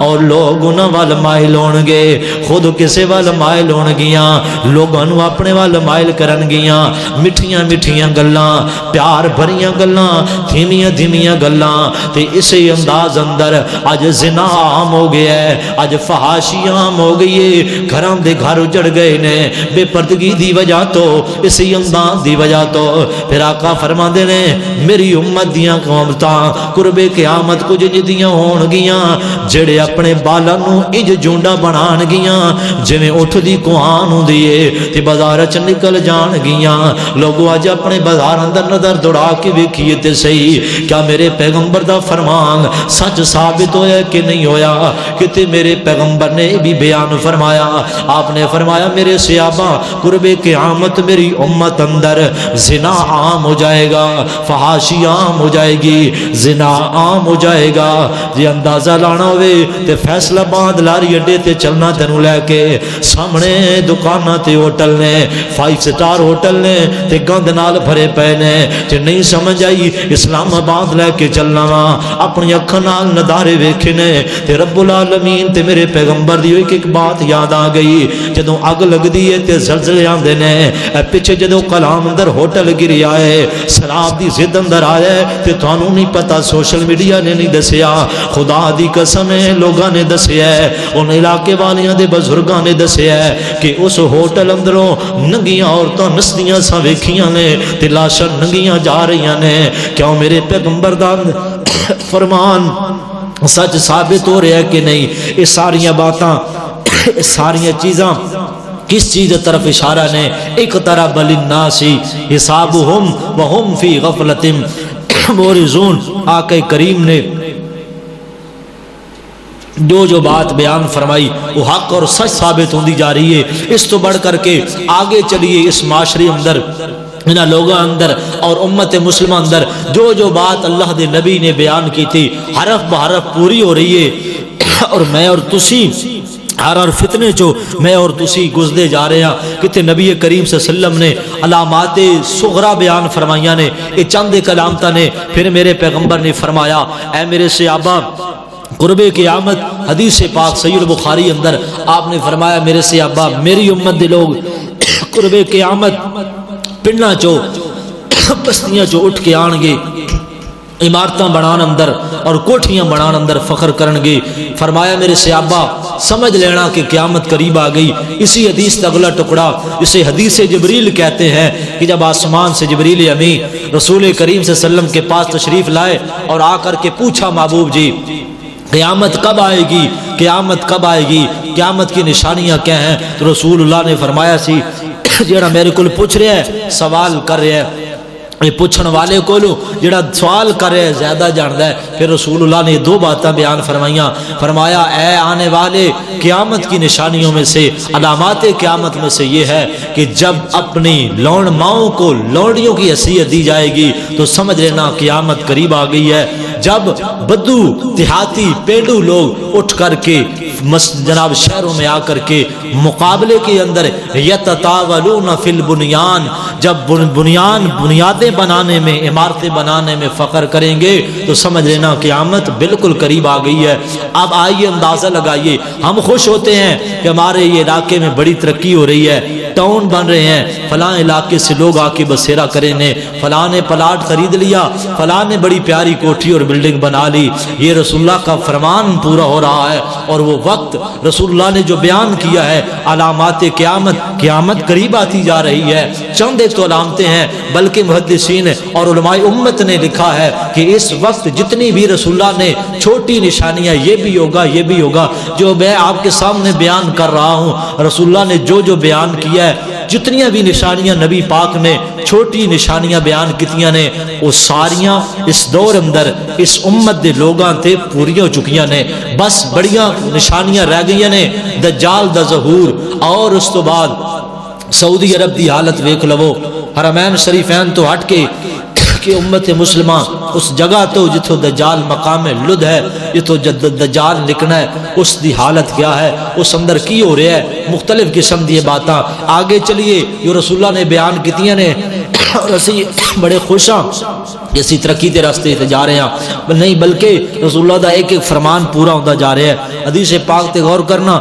اور لوگ انہاں وال مائل ہون گے خود کسے وال مائل ہون گیاں لوگاں نو اپنے وال مائل کرن گیاں مٹھیاں مٹھیاں گلاں پیار بھریاں گلاں دھیمیاں دھیمیاں گلاں تے اسی انداز اندر اج زنا عام ہو گیا ہے اج فحاشی عام ہو گئی ہے گھراں دے گھر اجڑ گئے نے بے پردگی دی وجہ تو اسی انداز دی وجہ تو پھر آقا فرماندے نے میری امت دیاں قومتاں قرب قیامت کچھ جدیاں ہون گیاں جڑے اپنے بالاں نو انج جونڈا بنان گیاں جویں اٹھ دی کوہان ہوندی ہے تے بازار چ نکل جان گیاں لوگو اج اپنے بازار اندر نظر دوڑا کے ویکھیے تے صحیح کیا میرے پیغمبر دا فرمان سچ ثابت ہویا کہ نہیں ہویا کہ میرے پیغمبر نے بھی بیان فرمایا آپ نے فرمایا میرے صحابہ قرب قیامت میری امت اندر زنا عام ہو جائے گا فحاشی عام ہو جائے گی زنا عام ہو جائے گا جی اندازہ لانا ہوئے تے فیصلہ آباد لاری اڈے تے چلنا تینوں لے کے سامنے دکاناں تے ہوٹل نے 5 سٹار ہوٹل نے تے گند نال بھرے پے نے تے نہیں سمجھ آئی اسلام آباد لے کے چلنا وا اپنی اکھاں نال نظارے ویکھے نے تے رب العالمین تے میرے پیغمبر دی ایک بات یاد آ گئی جدوں اگ لگدی ہے تے زلزلے آندے نے پیچھے جدوں کلام اندر ہوٹل گریا ہے سراب دی زد اندر آیا ہے تے تانوں نہیں پتہ سوشل میڈیا نے نہیں دسیا خدا دی قسم ہے لوگاں نے دسیا ہے ان علاقے والیاں دے بزرگاں نے دسیا ہے کہ اس ہوٹل اندروں ننگیاں عورتاں نسدیاں سا ویکھیاں نے تے لاشاں ننگیاں جا رہیاں نے کیوں میرے پیغمبر دا فرمان سچ ثابت ہو رہا ہے کہ نہیں یہ ساریاں باتاں ساریاں چیزاں کس چیز طرف اشارہ نے ایک طرح للناس حسابہم وہم فی غفلۃ مورزون آقا کریم نے جو بات بیان فرمائی وہ حق اور سچ ثابت ہوندی جا رہی ہے اس تو بڑھ کر کے آگے چلیے اس معاشرے اندر انہاں لوگوں اندر اور امت مسلمہ اندر جو بات اللہ دے نبی نے بیان کی تھی حرف بحرف پوری ہو رہی ہے اور میں اور تسی ہر فتنے چو میں اور تسی گزدے جا رہے ہیں کتے نبی کریم صلی اللہ علیہ وسلم نے علامات صغرا بیان فرمائیاں نے یہ چند ایک علامتاں نے پھر میرے پیغمبر نے فرمایا اے میرے صحابہ قرب قیامت حدیث پاک صحیح البخاری اندر آپ نے فرمایا میرے صحابہ میری امت دے لوگ قرب قیامت پنڈاں چو بستیاں چو اٹھ کے آن گے عمارتاں بنان اندر اور کوٹھیاں بنان اندر فخر کرن گے فرمایا میرے صحابہ سمجھ لینا کہ قیامت قریب آ گئی اسی حدیث کا اگلا ٹکڑا اسے حدیث جبریل کہتے ہیں کہ جب آسمان سے جبریل امین رسول کریم صلی اللہ علیہ وسلم کے پاس تشریف لائے اور آ کر کے پوچھا محبوب جی قیامت کب آئے گی قیامت کب آئے گی قیامت کی نشانیاں کیا ہیں تو رسول اللہ نے فرمایا سی جڑا میرے کو پوچھ رہا ہے سوال کر رہا ہے یہ پوچھن والے کو جڑا سوال کر رہے زیادہ جانتا ہے پھر رسول اللہ نے دو باتیں بیان فرمائیاں فرمایا اے آنے والے قیامت کی نشانیوں میں سے علامات قیامت میں سے یہ ہے کہ جب اپنی لون ماؤں کو لونڈیوں کی حیثیت دی جائے گی تو سمجھ لینا قیامت قریب آ گئی ہے جب بدو دیہاتی پیڑو لوگ اٹھ کر کے جناب شہروں میں آ کر کے مقابلے کے اندر یتطاولون فی البنیان جب بنیادیں بنانے میں عمارتیں بنانے میں فخر کریں گے تو سمجھ لینا قیامت بالکل قریب آ گئی ہے اب آئیے اندازہ لگائیے ہم خوش ہوتے ہیں کہ ہمارے یہ علاقے میں بڑی ترقی ہو رہی ہے ٹاؤن بن رہے ہیں فلاں علاقے سے لوگ آ کے بسیرا کریں نے فلاں نے پلاٹ خرید لیا فلاں نے بڑی پیاری کوٹھی اور بلڈنگ بنا لی یہ رسول اللہ کا فرمان پورا ہو رہا ہے اور وہ وقت رسول اللہ نے جو بیان کیا ہے علامات قیامت قریب آتی جا رہی ہے چند ایک تو علامتیں ہیں بلکہ محدثین اور علماء امت نے لکھا ہے کہ اس وقت جتنی بھی رسول اللہ نے چھوٹی نشانیاں یہ بھی ہوگا جو میں آپ کے سامنے بیان کر رہا ہوں رسول اللہ نے جو بیان کیا ہے جتنیاں بھی نشانیاں نبی پاک نے چھوٹی نشانیاں بیان کیتیاں نے وہ ساریاں اس دور اندر اس امت دے لوگاں تے پوری ہو چکیاں نے بس بڑیاں نشانیاں رہ گئی نے دجال دا ظہور اور اس تو بعد سعودی عرب دی حالت ویکھ لو حرمین شریفین تو ہٹ کے کہ امت مسلمہ اس جگہ تو جتھو دجال مقام لد ہے جتھو دجال لکھنا ہے اس دی حالت کیا ہے اس اندر کی ہو رہا ہے مختلف قسم دی باتاں آگے چلیے جو رسول اللہ نے بیان کیتیاں نے اور اسی بڑے خوش ہاں اسی ترقی دے راستے تے جا رہے ہیں نہیں بلکہ رسول اللہ دا ایک فرمان پورا ہوتا جا رہا ہے حدیث پاک تے غور کرنا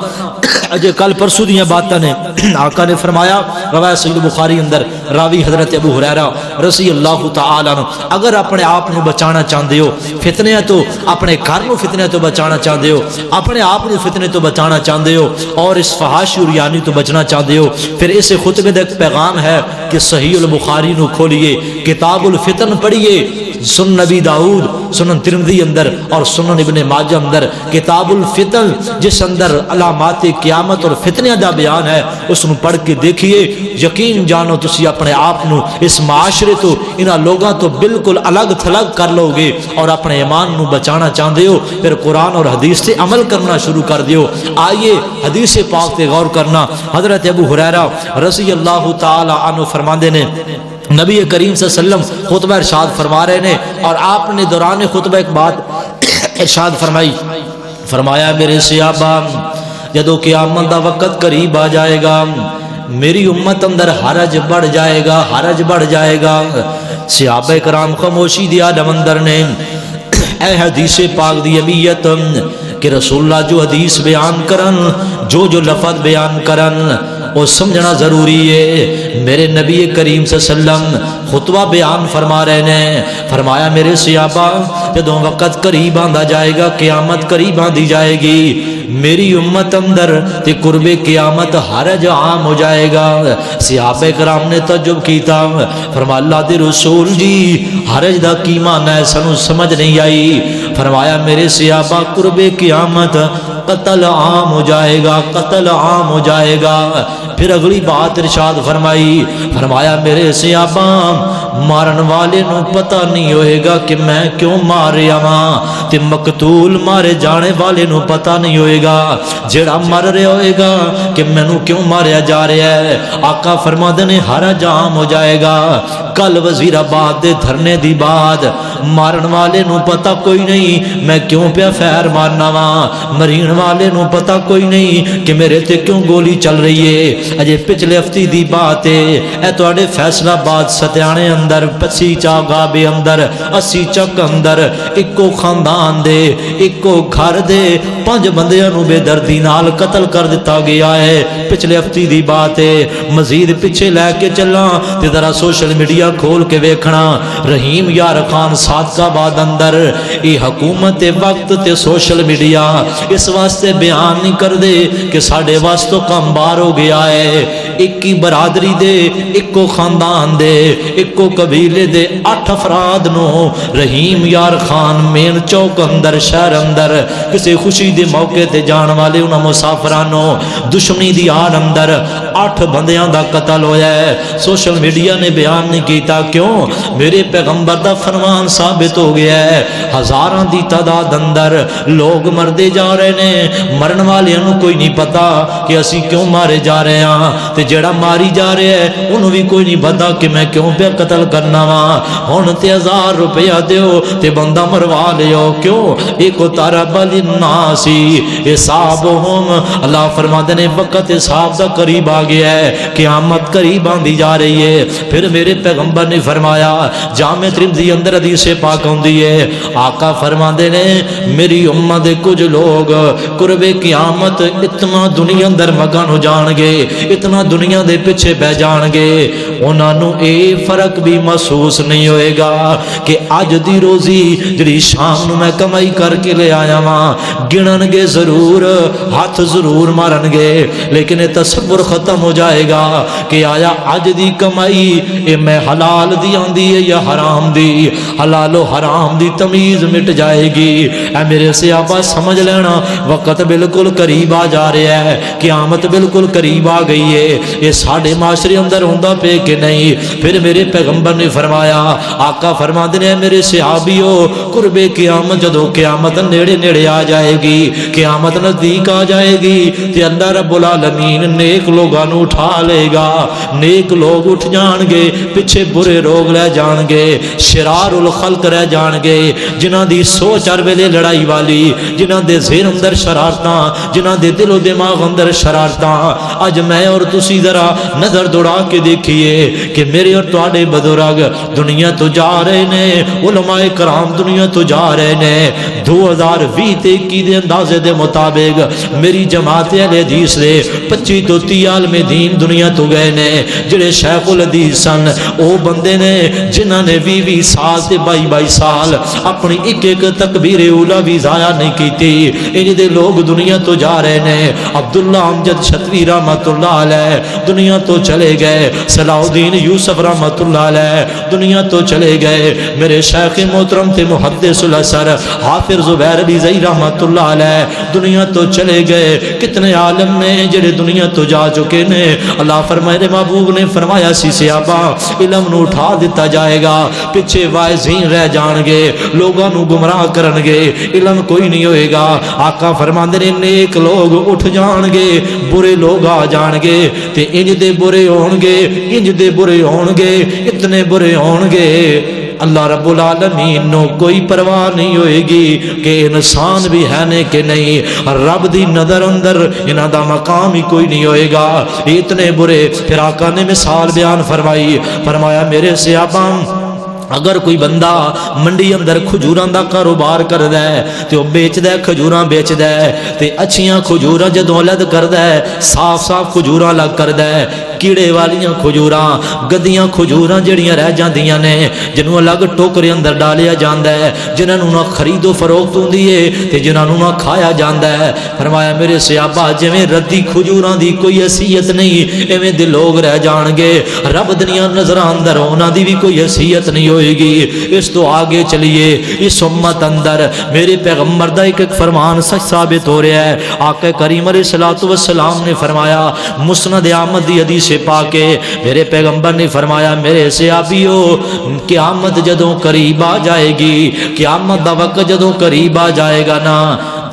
اجے کل پرسوں دیاں باتاں نے آقا نے فرمایا روایت صحیح بخاری اندر راوی حضرت ابو ہریرہ رضی اللہ تعالی عنہ اگر اپنے آپ نو بچانا چاہندے ہو فتنے تو اپنے گھر نو فتنے تو بچانا چاہندے ہو اپنے آپ نو فتنے تو بچانا چاہندے ہو اور اس فحش اور یانی تو بچنا چاہندے ہو پھر اس خطبے دا ایک پیغام ہے کہ صحیح البخاری نو کھولیے کتاب الفتن پڑھیے سنن نبی داؤد سنن ترمذی اندر اور سنن ابن ماجہ اندر کتاب الفتن جس اندر علامات قیامت اور فتنہ دا بیان ہے اس نو پڑھ کے دیکھیے یقین جانو تسی اپنے آپ نو اس معاشرے تو انہاں لوگاں تو بالکل الگ تھلگ کر لو گے اور اپنے ایمان نو بچانا چاہندے ہو پھر قرآن اور حدیث سے عمل کرنا شروع کر دیو آئیے حدیث پاک تے غور کرنا حضرت ابو ہریرہ رضی اللہ تعالی عنہ فرماندے نے نبی کریم صلی اللہ علیہ وسلم خطبہ ارشاد فرما رہے نے اور آپ نے دوران خطبہ ایک بات ارشاد فرمائی فرمایا میرے صحابہ جدو قیامت دا وقت قریب آ جائے گا میری امت اندر حرج بڑھ جائے گا، حرج بڑھ جائے گا۔ صحابہ کرام خاموشی دی عالم اندر نے اے حدیث پاک دی اہمیت کہ رسول اللہ جو حدیث بیان کرن، جو لفظ بیان کرن وہ سمجھنا ضروری ہے۔ میرے نبی کریم صلی اللہ علیہ وسلم خطبہ بیان فرما رہے ہیں، فرمایا میرے صحابہ جدوں وقت قریب آندا جائے گا، قیامت قریب آندی جائے گی، میری امت اندر تے قرب قیامت حرج عام ہو جائے گا۔ صحابہ کرام نے تعجب کیتا، فرمایا اللہ دے رسول جی حرج دا کی معنی ہے سانوں سمجھ نہیں آئی۔ فرمایا میرے صحابہ قرب قیامت قتل عام ہو جائے گا، قتل عام ہو جائے گا۔ پھر اگلی بات ارشاد فرمائی، فرمایا میرے صحابہ مارن والے نو پتہ نہیں ہوئے گا کہ میں کیوں ماریا ہاں، تے مقتول مارے جانے والے نو پتہ نہیں ہوئے گا جڑا مر رہا ہوئے گا کہ مینوں کیوں ماریا جا رہا ہے۔ آقا فرماتے نے حرج عام ہو جائے گا۔ کل وزیر آباد دے دھرنے دی بعد مارن والے نو پتہ کوئی نہیں میں کیوں پیا فیر مارنا وا، مرین والے نو پتہ کوئی نہیں کہ میرے تے کیوں گولی چل رہی ہے۔ اجے پچھلے ہفتے دی بات ہے، اے تواڈے فیصلہ آباد ستیانے اندر 25 چاگا بے اندر 80 چک اندر اکو خاندان دے اکو گھر دے 5 بندیاں نو بے دردی نال قتل کر دتا گیا ہے۔ پچھلے ہفتے دی بات ہے، مزید پیچھے لے کے چلاں تے ذرا سوشل میڈیا کھول کے ویکھنا رحیم یار خان صادقہ آباد اندر یہ حکومت وقت تے سوشل میڈیا اس واسطے بیان نہیں کر دے کہ ساڈے واسطے کم بار ہو گیا ہے۔ ایک ہی برادری دے ایکو خاندان دے ایکو قبیلے دے 8 افراد نو رحیم یار خان مین چوک اندر شہر اندر کسی خوشی دے موقع تے جان والے انہاں مسافرانو دشمنی دی آڑ اندر 8 بندیاں دا قتل ہویا ہے۔ سوشل میڈیا نے بیان نہیں کیتا، کیوں؟ میرے پیغمبر دا فرمان ثابت ہو گیا ہے، ہزاراں دی تعداد اندر لوگ مردے جا رہے نے، مرن والیاں نو کوئی نہیں پتا کہ اسی کیوں مارے جا رہے ہاں، تے جڑا ماری جا رہے ہے انہوں بھی کوئی نہیں پتا کہ میں کیوں پہ قتل کرنا وا۔ ہن تے 1000 روپیہ دیو تے بندہ مروا لیو، کیوں؟ ایک طرف للناس حسابہم، اللہ فرماتے نے وقت حساب دا قریب آ گیا ہے، قیامت قریب آندی جا رہی ہے۔ پھر میرے پیغمبر نے فرمایا جامع ترمذی اندر حدیث پاک ہوندی ہے، آقا فرماندے نے میری امت دے کچھ لوگ قرب قیامت اتنا دنیا اندر مگن ہو جان گے، اتنا دنیا دے پیچھے بہ جان گے، انہاں نو اے فرق بھی محسوس نہیں ہوئے گا کہ اج دی روزی جڑی شام نو میں کمائی کر کے لے آیا ہاں، گنن گے ضرور، ہاتھ ضرور مارن گے، لیکن یہ تصور ختم ہو جائے گا کہ آیا اج دی کمائی اے میں حلال دی آندی ہے یا حرام دی، حلال و حرام دی تمیز مٹ جائے گی۔ اے میرے صحابہ سمجھ لینا وقت بالکل قریب آ جا رہا ہے، قیامت بالکل قریب آ گئی ہے، یہ ساڑھے معاشرے اندر ہوندا پہ کہ نہیں۔ پھر میرے پیغمبر نے فرمایا، آقا فرماتے ہیں میرے صحابیو قرب قیامت جدو قیامت نیڑے نیڑے آ جائے گی، قیامت نزدیک آ جائے گی تے اللہ رب العالمین نیک لوگاں نو اٹھا لے گا، نیک لوگ اٹھ جان گے، پیچھے برے لوگ رہ جان گے، شرار الخلق رہ جان گے، جنہاں دی سوچ ہر ویلے لڑائی والی، جنہاں دے ذہن اندر شرارتاں، جنہاں دے دل و دماغ اندر شرارتاں۔ اج میں اور تسی ذرا نظر دوڑا کے دیکھیے کہ میرے اور تواڈے بزرگ دنیا تو جا رہے نے، علماء کرام دنیا تو جا رہے نے۔ 2020 تے 21 دے اندازے دے مطابق میری جماعت اہل حدیث دے 25 تو 30 عالم دین دنیا تو گئے نے، جڑے شیخ الحدیث سن او بندے نے جنہاں نے 20 سال تے 22 سال اپنی ایک ایک تکبیر اولا بھی ضائع نہیں کیتی۔ انج دے لوگ دنیا تو جا رہے نے۔ عبداللہ امجد شتوی رحمت اللہ علیہ دنیا تو چلے گئے، صلاح الدین یوسف رحمت اللہ علیہ دنیا تو چلے گئے، میرے شیخ محترم تے محدث الاثر حافظ زبیر علی زئی رحمت اللہ علیہ دنیا تو چلے گئے۔ کتنے عالم نے جڑے دنیا تو جا چکے نے۔ اللہ فرمائے محبوب نے فرمایا سی صحابہ علم نو اٹھا دیتا جائے گا، پیچھے واعظین رہ جان گے، لوگاں نو گمراہ کرن گے، علم کوئی نہیں ہوئے گا۔ آقا فرماندے نے نیک لوگ اٹھ جان گے، برے لوگ آ جان گے، تے انج دے برے ہون گے، انج دے برے ہون گے، اتنے برے ہون گے اللہ رب العالمین نو کوئی پرواہ نہیں ہوئے گی کہ انسان بھی ہے نے کہ نہیں، رب دی نظر اندر انہاں دا مقام ہی کوئی نہیں ہوئے گا، اتنے برے۔ پھر آقا نے مثال بیان فرمائی، فرمایا میرے صحابہ اگر کوئی بندہ منڈی اندر کھجوراں دا کاروبار کردا ہے تے او بیچدا ہے، کھجوراں بیچدا ہے تے اچھیاں کھجوراں جدوں الگ کردا ہے، صاف صاف کھجوراں الگ کردا ہے، کیڑے والیاں کھجوراں، گدیاں کھجوراں جڑیاں رہ جاندیاں نے جنوں الگ ٹوکرے اندر ڈالیا جاندا ہے، جنہاں نوں نہ خرید و فروخت ہوندی ہے تے جنہاں نوں نہ کھایا جاندا ہے۔ فرمایا میرے صحابہ جویں ردی کھجوراں دی کوئی حیثیت نہیں، ایویں دے لوگ رہ جان گے، رب دنیا نظراں اندر انہاں دی بھی کوئی حیثیت نہیں ہوئے گی۔ اس تو آگے چلیے، اس امت اندر میرے پیغمبر دا ایک فرمان سچ ثابت ہو رہا ہے۔ آقا کریم علیہ الصلوۃ والسلام نے فرمایا، مسند احمد دی حدیث پاک ہے، میرے پیغمبر نے فرمایا میرے صحابیو قیامت جدوں قریب آ جائے گی، قیامت دا وقت جدوں قریب آ جائے گا نا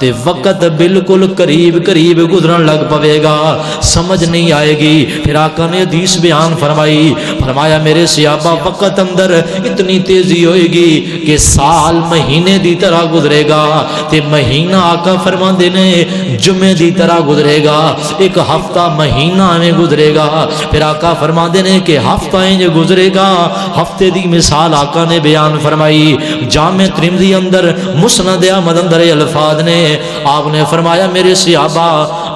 تے وقت بالکل قریب قریب گزرن لگ پوے گا، سمجھ نہیں آئے گی۔ پھر آقا نے حدیث بیان فرمائی، فرمایا میرے صحابہ وقت اندر اتنی تیزی ہوئے گی کہ سال مہینے دی طرح گزرے گا، تے مہینہ آقا فرماندے نے جمعے دی طرح گزرے گا، ایک ہفتہ مہینہ میں گزرے گا۔ پھر آقا فرماندے نے کہ ہفتہ انج گزرے گا، ہفتے دی مثال آقا نے بیان فرمائی۔ جامع ترمذی اندر مسند احمد اندر الفاظ نے آپ نے فرمایا میرے صحابہ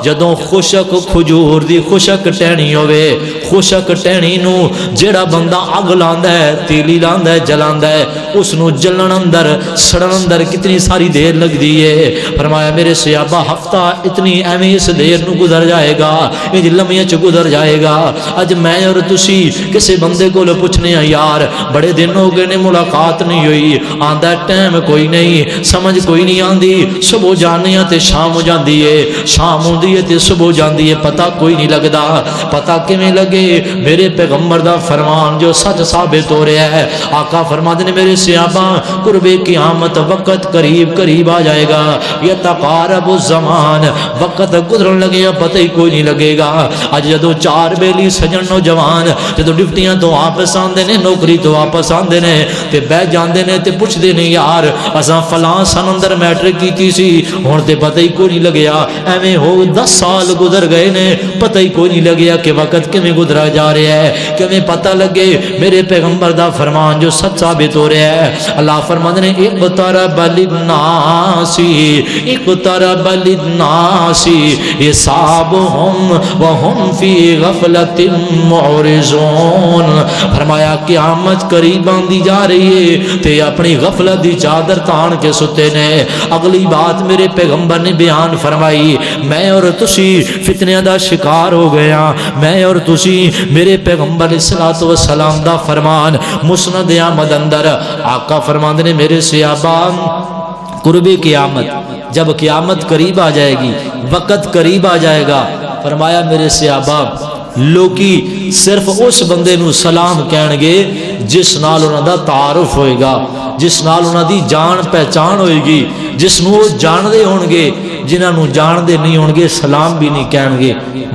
جدوں خشک کھجور دی خشک ٹہنی ہوئے، خشک ٹہنی نو جیڑا بندہ اگ لاندا ہے، تیلی لاندا ہے، جلاندا ہے، اس نو جلن اندر سڑن اندر کتنی ساری دیر لگ دی ہے۔ فرمایا میرے صحابہ ہفتہ اتنی ایویں اس دیر نو گزر جائے گا، انج لمحے چ گزر جائے گا۔ اج میں اور تسی کسے بندے کو پوچھنے ہیں یار بڑے دن ہو گئے نے ملاقات نہیں ہوئی، آندا ٹائم کوئی نہیں، سمجھ کوئی نہیں آندی، صبح جانے تے شام ہو جاندی ہے، شام ہوندی ہے تے صبح ہو جاندی ہے، پتہ کوئی نہیں لگدا۔ پتہ کیویں لگے؟ میرے پیغمبر دا فرمان جو سچ ثابت ہو رہا ہے۔ آقا فرماتے ہیں میرے صحابہ قرب قیامت وقت قریب قریب آ جائے گا، یتقارب الزمان، وقت گزرن لگے گا پتہ ہی کوئی نہیں لگے گا۔ اج جدوں چار بیلی سجن نوجوان جدوں ڈیوٹیاں تو واپس آندے نے، نوکری تو واپس آندے نے تے بہ جاندے نے تے پوچھدے نے یار اساں فلاں سن اندر میٹرک کیتی سی، ہن تے پتہ ہی کوئی نہیں لگیا، ایویں ہو 10 سال گزر گئے نے پتہ ہی کوئی نہیں لگیا کہ وقت کیویں گزرا جا رہا ہے، کیویں پتہ لگے؟ میرے پیغمبر دا فرمان جو سچ ثابت ہو رہا ہے۔ اللہ فرماتے ہیں اقترب للناس، اقترب للناس حسابهم وهم فی غفلۃ معرضون۔ فرمایا قیامت قریب آندی جا رہی ہے تے اپنی غفلت دی چادر تان کے ستے نے۔ اگلی بات میرے پیغمبر نے بیان فرمائی، میں اور تسی فتنیاں دا شکار ہو گیا، میں اور تسی میرے پیغمبر علیہ الصلوۃ والسلام دا فرمان مسند احمد اندر آقا فرماندے نے میرے صحابہ قرب قیامت جب قیامت قریب آ جائے گی، وقت قریب آ جائے گا، فرمایا میرے صحابہ لوکی صرف اس بندے نو سلام کہن گے جس نال انہاں دا تعارف ہوئے گا، جس نال انہاں دی جان پہچان ہوئے گی، جس نو جان دے ہون گے، جنہاں نو جان دے نہیں ہون گے سلام بھی نہیں کہن گے۔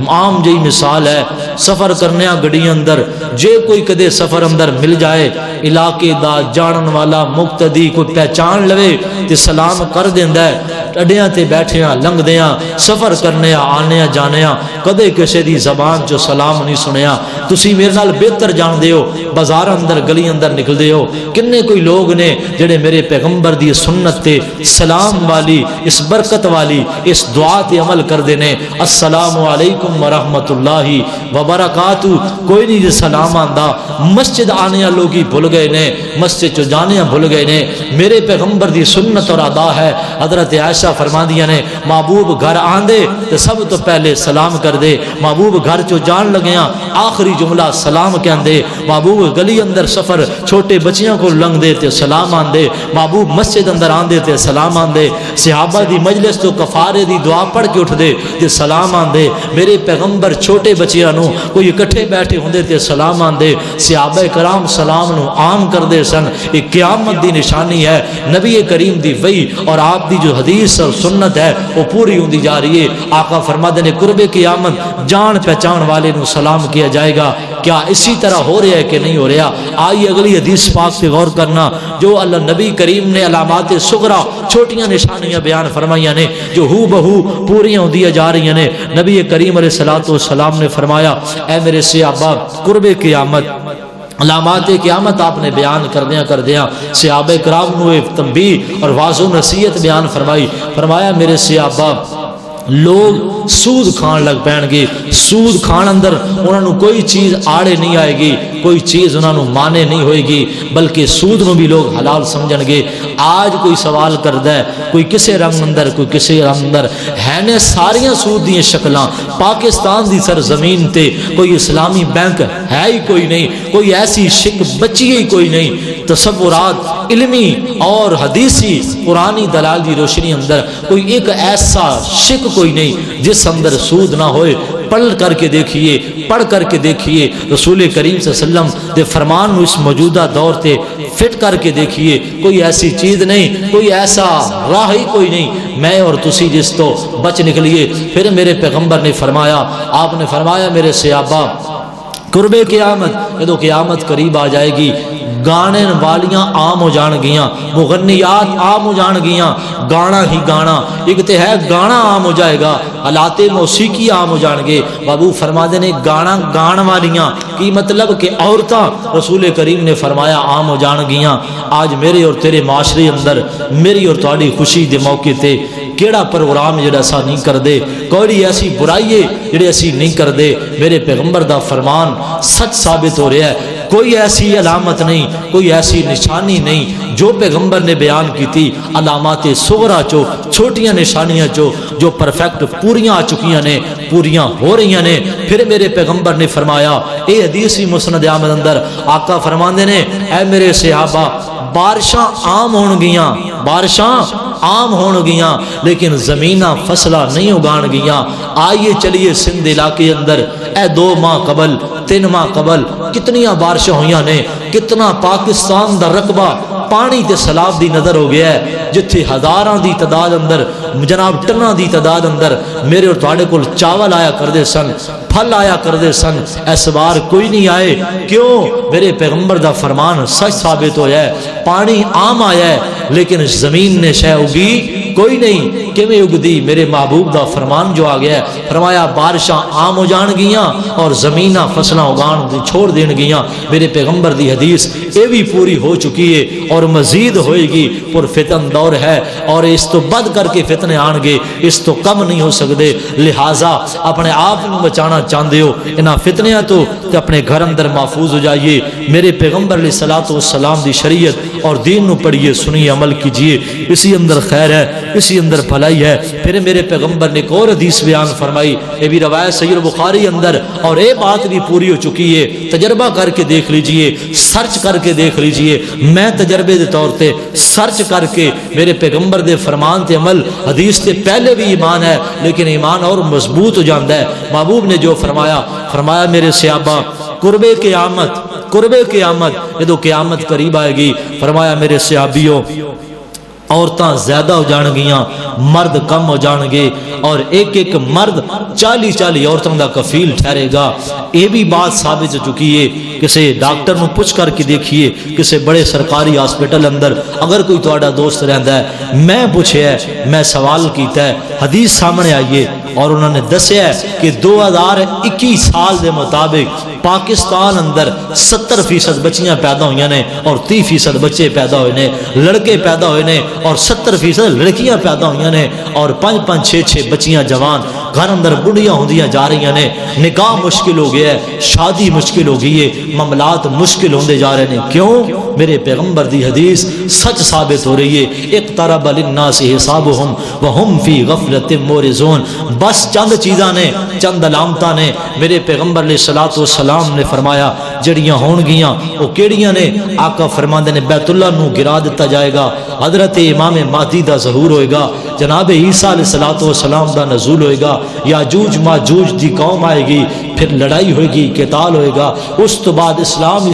عام جی مثال ہے، سفر کرنے گڑی اندر جے کوئی کدے سفر اندر مل جائے، علاقے دا جانن والا مقتدی کوئی پہچان لوے تے سلام کر دیندا ہے، اڈیاں تے بیٹھیاں لنگدیاں سفر کرنے آنے جانے کدے کسے دی زبان چو سلام نہیں سنیا۔ تسی میرے نال بہتر جان دے ہو، بازار اندر گلی اندر نکل دے ہو، کنے کوئی لوگ نے جڑے میرے پیغمبر دی سنت تے سلام والی اس برکت والی اس دعا تے عمل کر دینے، السلام علیکم ورحمت اللہ وبرکاتہ، کوئی نہیں سلام آندا۔ مسجد آنے لوگی بھول گئے نے، مسجد چو جانے بھول گئے نے۔ میرے پیغمبر دی سنت اور ادا ہے، حضرت عائشہ فرماندیاں نے محبوب گھر آندے تو سب تو پہلے سلام کر دے، محبوب گھر چو جان لگیاں آخری جملہ سلام کہندے، محبوب گلی اندر سفر چھوٹے بچیاں کو لنگ دے تے سلام آندے، محبوب مسجد اندر آندے تے سلام آندے، صحابہ دی مجلس تو کفارے دی دعا پڑھ کے اٹھ دے تے سلام آندے، میرے پیغمبر چھوٹے بچیاں نو کوئی اکٹھے بیٹھے ہوندے تے سلام آندے، صحابہ کرام سلام نو عام کر دے سن۔ ایک قیامت دی نشانی ہے، نبی کریم دی وحی اور آپ دی جو حدیث حدیث اور سنت ہے وہ پوری ہوندی جا رہی ہے۔ آقا فرماتے ہیں قرب قیامت جان پہچان والے نو سلام کیا جائے گا۔ کیا اسی طرح ہو رہا ہے کہ نہیں ہو رہا؟ آئیے اگلی حدیث پاک پہ غور کرنا جو اللہ نبی کریم نے علامات صغرا چھوٹیاں نشانیاں بیان فرمائیاں نے جو ہو بہو پوریاں ہوندی جا رہی ہیں۔ نبی کریم علیہ الصلوۃ والسلام نے فرمایا اے میرے صحابہ قرب قیامت علامات قیامت آپ نے بیان کر دیا صحابہ کرام نو تنبیہ اور واضح نصیحت بیان فرمائی۔ فرمایا میرے صحابہ لوگ سود کھان لگ پین گے، سود کھان اندر انہوں نے کوئی چیز آڑے نہیں آئے گی، کوئی چیز انہوں نے مانے نہیں ہوئے گی، بلکہ سود نو بھی لوگ حلال سمجھن گے۔ آج کوئی سوال کردا ہے کوئی کسے رنگ اندر کوئی کسے رنگ اندر ہے نے ساریاں سود دی شکلاں پاکستان دی سرزمین تے کوئی اسلامی بینک ہے ہی کوئی نہیں، کوئی ایسی شک بچی ہی کوئی نہیں۔ تصورات علمی اور حدیثی قرآنی دلال دی روشنی اندر کوئی ایک ایسا شک کوئی نہیں جس اندر سود نہ ہوئے۔ پڑھ کر کے دیکھیے رسول کریم صلی اللہ علیہ وسلم دے فرمان نو اس موجودہ دور تے فٹ کر کے دیکھیے، کوئی ایسی چیز نہیں، کوئی ایسا راہ ہی کوئی نہیں میں اور تسی جس تو بچ نکلیے۔ پھر میرے پیغمبر نے فرمایا، آپ نے فرمایا میرے صحابہ قرب قیامت جدو قیامت قریب آ جائے گی گانے والیاں عام ہو جان گیاں، مغنیات عام ہو جان گیاں، گانا ہی گانا ایک تے ہے گانا عام ہو جائے گا، آلات موسیقی عام ہو جان گے۔ بابو فرما دے نے گانا گان والیاں کی مطلب کہ عورتاں رسول کریم نے فرمایا عام ہو جان گیاں۔ آج میرے اور تیرے معاشرے اندر میری اور تہاڈی خوشی دے موقع تے کیڑا پروگرام جڑا اسا نہیں کردے، کوئی ایسی برائی ہے جڑی اسی نہیں کردے۔ میرے پیغمبر دا فرمان سچ ثابت ہو رہا ہے، کوئی ایسی علامت نہیں، کوئی ایسی نشانی نہیں جو پیغمبر نے بیان کی تھی علامات صغرا چو چھوٹیاں نشانیاں چو جو پرفیکٹ پوریاں آ چکیاں نے، پوریاں ہو رہی ہیں۔ پھر میرے پیغمبر نے فرمایا اے حدیث مسند احمد اندر آقا فرماندے نے اے میرے صحابہ بارشاں عام ہون گیاں، بارشاں عام ہون گیاں لیکن زمیناں فصلہ نہیں اگان گیاں۔ آئیے چلیے سندھ علاقے اندر اے 2 ماہ قبل 3 ماہ قبل کتنیاں بارشاں ہویاں نے، کتنا پاکستان دا رقبہ پانی تے سیلاب دی نظر ہو گیا ہے، جتھے ہزاراں دی تعداد اندر جناب ٹناں دی تعداد اندر میرے اور تواڈے کول چاول آیا کردے سن، پھل آیا کردے سن، اس بار کوئی نہیں آئے۔ کیوں؟ میرے پیغمبر دا فرمان سچ ثابت ہویا ہے، پانی عام آیا ہے لیکن زمین نے شے اگی کوئی نہیں، کیویں اگدی؟ میرے محبوب دا فرمان جو آ گیا ہے، فرمایا بارشاں عام ہو جان گیاں اور زمیناں فصلاں اگان دی چھوڑ دین گیاں۔ میرے پیغمبر دی حدیث اے بھی پوری ہو چکی ہے اور مزید ہوئے گی۔ پر فتن دور ہے اور اس تو بد کر کے فتنے آن گے، اس تو کم نہیں ہو سکتے۔ لہٰذا اپنے آپ کو بچانا چاہتے ہو انہاں فتنیاں تو اپنے گھر اندر محفوظ ہو جائیے۔ میرے پیغمبر علیہ الصلوۃ والسلام دی شریعت اور دین نو پڑھیے، سنیے، عمل کیجیے، اسی اندر خیر ہے، اسی اندر بھلائی ہے۔ پھر میرے پیغمبر نے ایک اور حدیث بیان فرمائی، یہ بھی روایت صحیح بخاری اندر، اور یہ بات بھی پوری ہو چکی ہے۔ تجربہ کر کے دیکھ لیجئے، سرچ کر کے دیکھ لیجئے۔ میں تجربے دے طور تے سرچ کر کے میرے پیغمبر دے فرمان تے عمل، حدیث تے پہلے بھی ایمان ہے لیکن ایمان اور مضبوط ہو جاندہ ہے۔ محبوب نے جو فرمایا میرے صحابہ قرب قیامت جدو قیامت قریب آئے گی، فرمایا میرے صحابیوں عورتاں زیادہ ہو جان گیاں، مرد کم ہو جان گے، اور ایک ایک مرد 40 عورتوں دا کفیل ٹھہرے گا۔ یہ بھی بات ثابت ہو چکی ہے۔ کسی ڈاکٹر نو پوچھ کر کے دیکھیے، کسی بڑے سرکاری ہاسپٹل اندر اگر کوئی تہاڈا دوست رہندا ہے، میں پوچھیا ہے، میں سوال کیتا ہے، حدیث سامنے آئیے اور انہوں نے دسیا ہے کہ 2021 سال دے مطابق پاکستان اندر 70% بچیاں پیدا ہوئیاں نے اور 30% بچے پیدا ہوئے نے، لڑکے پیدا ہوئے نے اور 70% لڑکیاں پیدا ہوئیاں نے، اور 5 6 بچیاں جوان گھر اندر بڑھیاں ہوندیاں جا رہی ہیں۔ نکاح مشکل ہو گیا ہے، شادی مشکل ہو گئی ہے، معاملات مشکل ہوندے جا رہے ہیں۔ کیوں؟ میرے پیغمبر دی حدیث سچ ثابت ہو رہی ہے۔ اقترب للناس حسابهم وهم فی غفلۃ معرضون۔ بس چند چیزاں نے، چند علامتاں نے، میرے پیغمبر علیہ الصلوۃ والسلام نے فرمایا جڑیاں ہون گیاں وہ کیڑیاں نے؟ آقا فرماندے نے بیت اللہ نو گرا دتا جائے گا، حضرت امام مہدی دا ظہور ہوئے گا، جناب عیسیٰ علیہ الصلوۃ والسلام دا نزول ہوئے گا، یاجوج ماجوج دی قوم آئے گی، پھر لڑائی ہوئے گی، قتال ہوئے گا، اس تو بعد اسلام،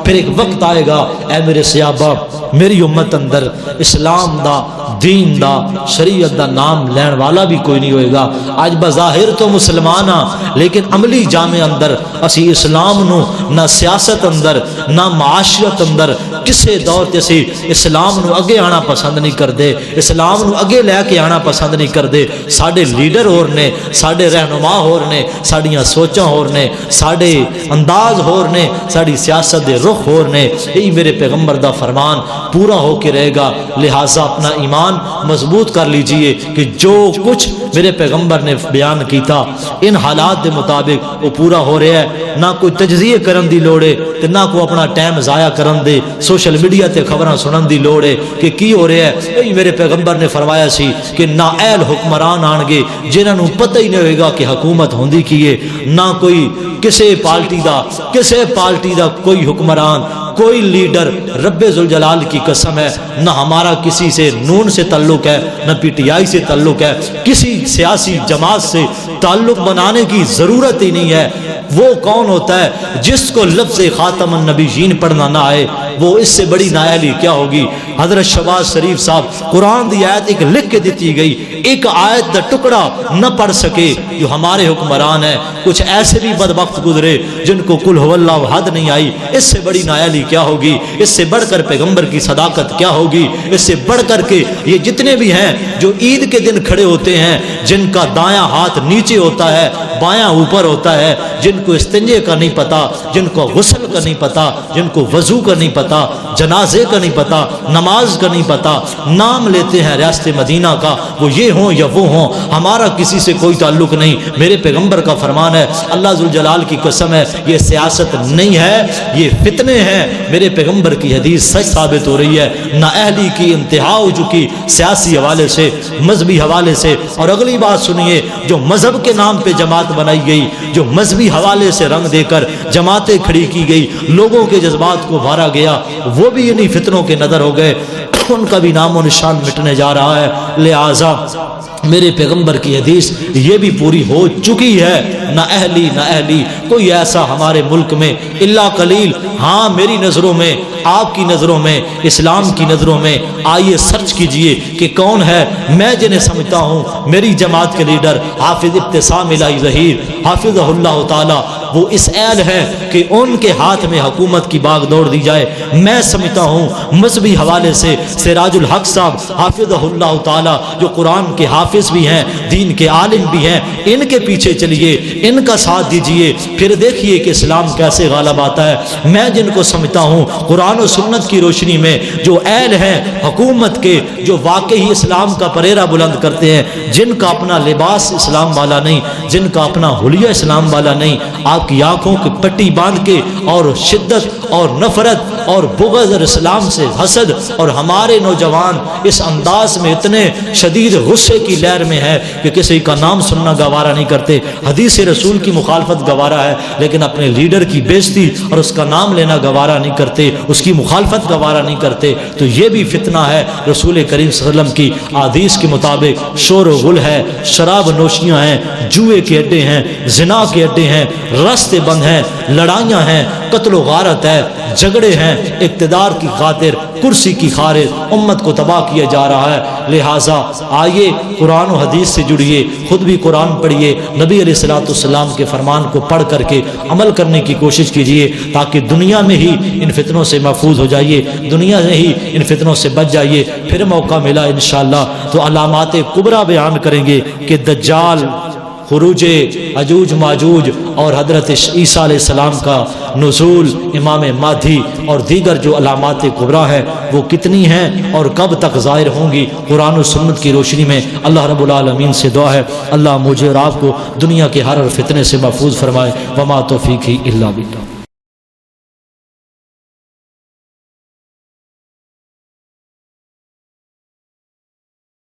پھر ایک وقت آئے گا اے میرے صحابہ میری امت اندر اسلام دا دین دا شریعت دا نام لین والا بھی کوئی نہیں ہوئے گا۔ آج بظاہر تو مسلمان ہاں لیکن عملی جامع اندر اسی اسلام نو نہ سیاست اندر نہ معاشرت اندر کسے دور تے اسی اسلام نو اگے آنا پسند نہیں کردے، اسلام نو اگے لے کے آنا پسند نہیں کردے۔ ساڈے لیڈر ہور نے، ساڈے رہنما ہور نے، ساڈیاں سوچاں ہور نے، ساڈے انداز ہور نے، ساڈی سیاست دے رخ ہور نے۔ یہی میرے پیغمبر دا فرمان پورا ہو کے رہے گا۔ لہٰذا اپنا ایمان مضبوط کر لیجئے کہ جو کچھ میرے پیغمبر نے بیان کیتا ان حالات دے مطابق وہ پورا ہو رہا ہے۔ نہ کوئی تجزیے کرن دی لوڑ ہے تے نہ کوئی اپنا ٹائم ضائع کرن دے سوشل میڈیا تے خبراں سنن دی لوڑ ہے کہ کی ہو رہا ہے۔ یہی میرے پیغمبر نے فرمایا سی کہ نااہل حکمران آن گے جنہاں نوں پتہ ہی نہیں ہوئے گا کہ حکومت ہوندی کی ہے، نہ کوئی کسے پارٹی دا کوئی حکمران کوئی لیڈر۔ رب ذوالجلال کی قسم ہے نہ ہمارا کسی سے نون سے تعلق ہے نہ پی ٹی آئی سے تعلق ہے، کسی سیاسی جماعت سے تعلق بنانے کی ضرورت ہی نہیں ہے۔ وہ کون ہوتا ہے جس کو لفظ خاتم النبیین پڑھنا نہ آئے، وہ اس سے بڑی نااہلی کیا ہوگی۔ حضرت شہباز شریف صاحب قرآن دی آیت ایک لکھ کے دیتی گئی، ایک آیت دا ٹکڑا نہ پڑھ سکے جو ہمارے حکمران ہیں۔ کچھ ایسے بھی بدبخت گزرے جن کو قل هو اللہ احد نہیں آئی، اس سے بڑی نااہلی کیا ہوگی، اس سے بڑھ کر پیغمبر کی صداقت کیا ہوگی، اس سے بڑھ کر کے یہ جتنے بھی ہیں جو عید کے دن کھڑے ہوتے ہیں، جن کا دایاں ہاتھ نیچے ہوتا ہے بایاں اوپر ہوتا ہے، جن کو استنجے کا نہیں پتا، جن کو غسل کا نہیں پتا، جن کو وضو کا نہیں پتا، جنازے کا نہیں پتا، نماز کا نہیں پتا، نام لیتے ہیں ریاست مدینہ کا، وہ یہ ہوں یا وہ ہوں، ہمارا کسی سے کوئی تعلق نہیں۔ میرے پیغمبر کا فرمان ہے، اللہ ذوالجلال کی قسم ہے، یہ سیاست نہیں ہے، یہ فتنے ہیں۔ میرے پیغمبر کی حدیث سچ ثابت ہو رہی ہے، نااہلی کی انتہا ہو چکی سیاسی حوالے سے، مذہبی حوالے سے۔ اور اگلی بات سنیے، جو مذہب کے نام پہ جماعت بنائی گئی، جو مذہبی حوالے سے رنگ دے کر جماعتیں کھڑی کی گئی، لوگوں کے جذبات کو بھارا گیا، وہ بھی انہی فتنوں کے نظر ہو گئے، ان کا بھی نام و نشان مٹنے جا رہا ہے۔ لہٰذا میرے پیغمبر کی حدیث یہ بھی پوری ہو چکی ہے، نہ اہلی کوئی ایسا ہمارے ملک میں الا قلیل۔ ہاں میری نظروں میں، آپ کی نظروں میں، اسلام کی نظروں میں آئیے سرچ کیجئے کہ کون ہے۔ میں جنہیں سمجھتا ہوں میری جماعت کے لیڈر حافظ ابتسام الہی ظہیر حافظہ اللہ تعالی، وہ اس اہل ہے کہ ان کے ہاتھ میں حکومت کی باغ دوڑ دی جائے۔ میں سمجھتا ہوں مذہبی حوالے سے سراج الحق صاحب حافظہ اللہ تعالی، جو قرآن کے حافظ بھی ہیں، دین کے عالم بھی ہیں، ان کے پیچھے چلیے، ان کا ساتھ دیجئے، پھر دیکھیے کہ اسلام کیسے غالب آتا ہے۔ میں جن کو سمجھتا ہوں قرآن و سنت کی روشنی میں جو اہل ہیں حکومت کے، جو واقعی اسلام کا پریرا بلند کرتے ہیں، جن کا اپنا لباس اسلام والا نہیں، جن کا اپنا حلیہ اسلام والا نہیں، آپ کی آنکھوں کی پٹی باندھ کے اور شدت اور نفرت اور بغض اور اسلام سے حسد، اور ہمارے نوجوان اس انداز میں اتنے شدید غصے کی لہر میں ہے کہ کسی کا نام سننا گوارا نہیں کرتے، حدیث رسول کی مخالفت گوارا ہے، لیکن اپنے لیڈر کی بےزتی اور اس کا نام لینا گوارا نہیں کرتے، اس کی مخالفت گوارا نہیں کرتے۔ تو یہ بھی فتنہ ہے۔ رسول کریم صلی اللہ علیہ وسلم کی حدیث کے مطابق شور و غل ہے، شراب نوشیاں ہیں، جوئے کے اڈے ہیں، زنا کے اڈے ہیں، راستے بند ہیں، لڑائیاں ہیں، قتل و غارت ہے، جھگڑے ہیں، اقتدار کی خاطر، کرسی کی خاطر امت کو تباہ کیا جا رہا ہے۔ لہٰذا آئیے قرآن و حدیث سے جڑیے، خود بھی قرآن پڑھیے، نبی علیہ الصلوۃ والسلام کے فرمان کو پڑھ کر کے عمل کرنے کی کوشش کیجیے، تاکہ دنیا میں ہی ان فتنوں سے محفوظ ہو جائیے، دنیا میں ہی ان فتنوں سے بچ جائیے۔ پھر موقع ملا انشاءاللہ تو علامات کبریٰ بیان کریں گے کہ دجال، خروج اجوج ماجوج اور حضرت عیسیٰ علیہ السلام کا نزول، امام مہدی اور دیگر جو علامات کبریٰ ہیں وہ کتنی ہیں اور کب تک ظاہر ہوں گی، قرآن و سنت کی روشنی میں اللہ رب العالمین سے دعا ہے اللہ مجھے اور آپ کو دنیا کے ہر فتنے سے محفوظ فرمائے۔ وما توفیقی الا باللہ۔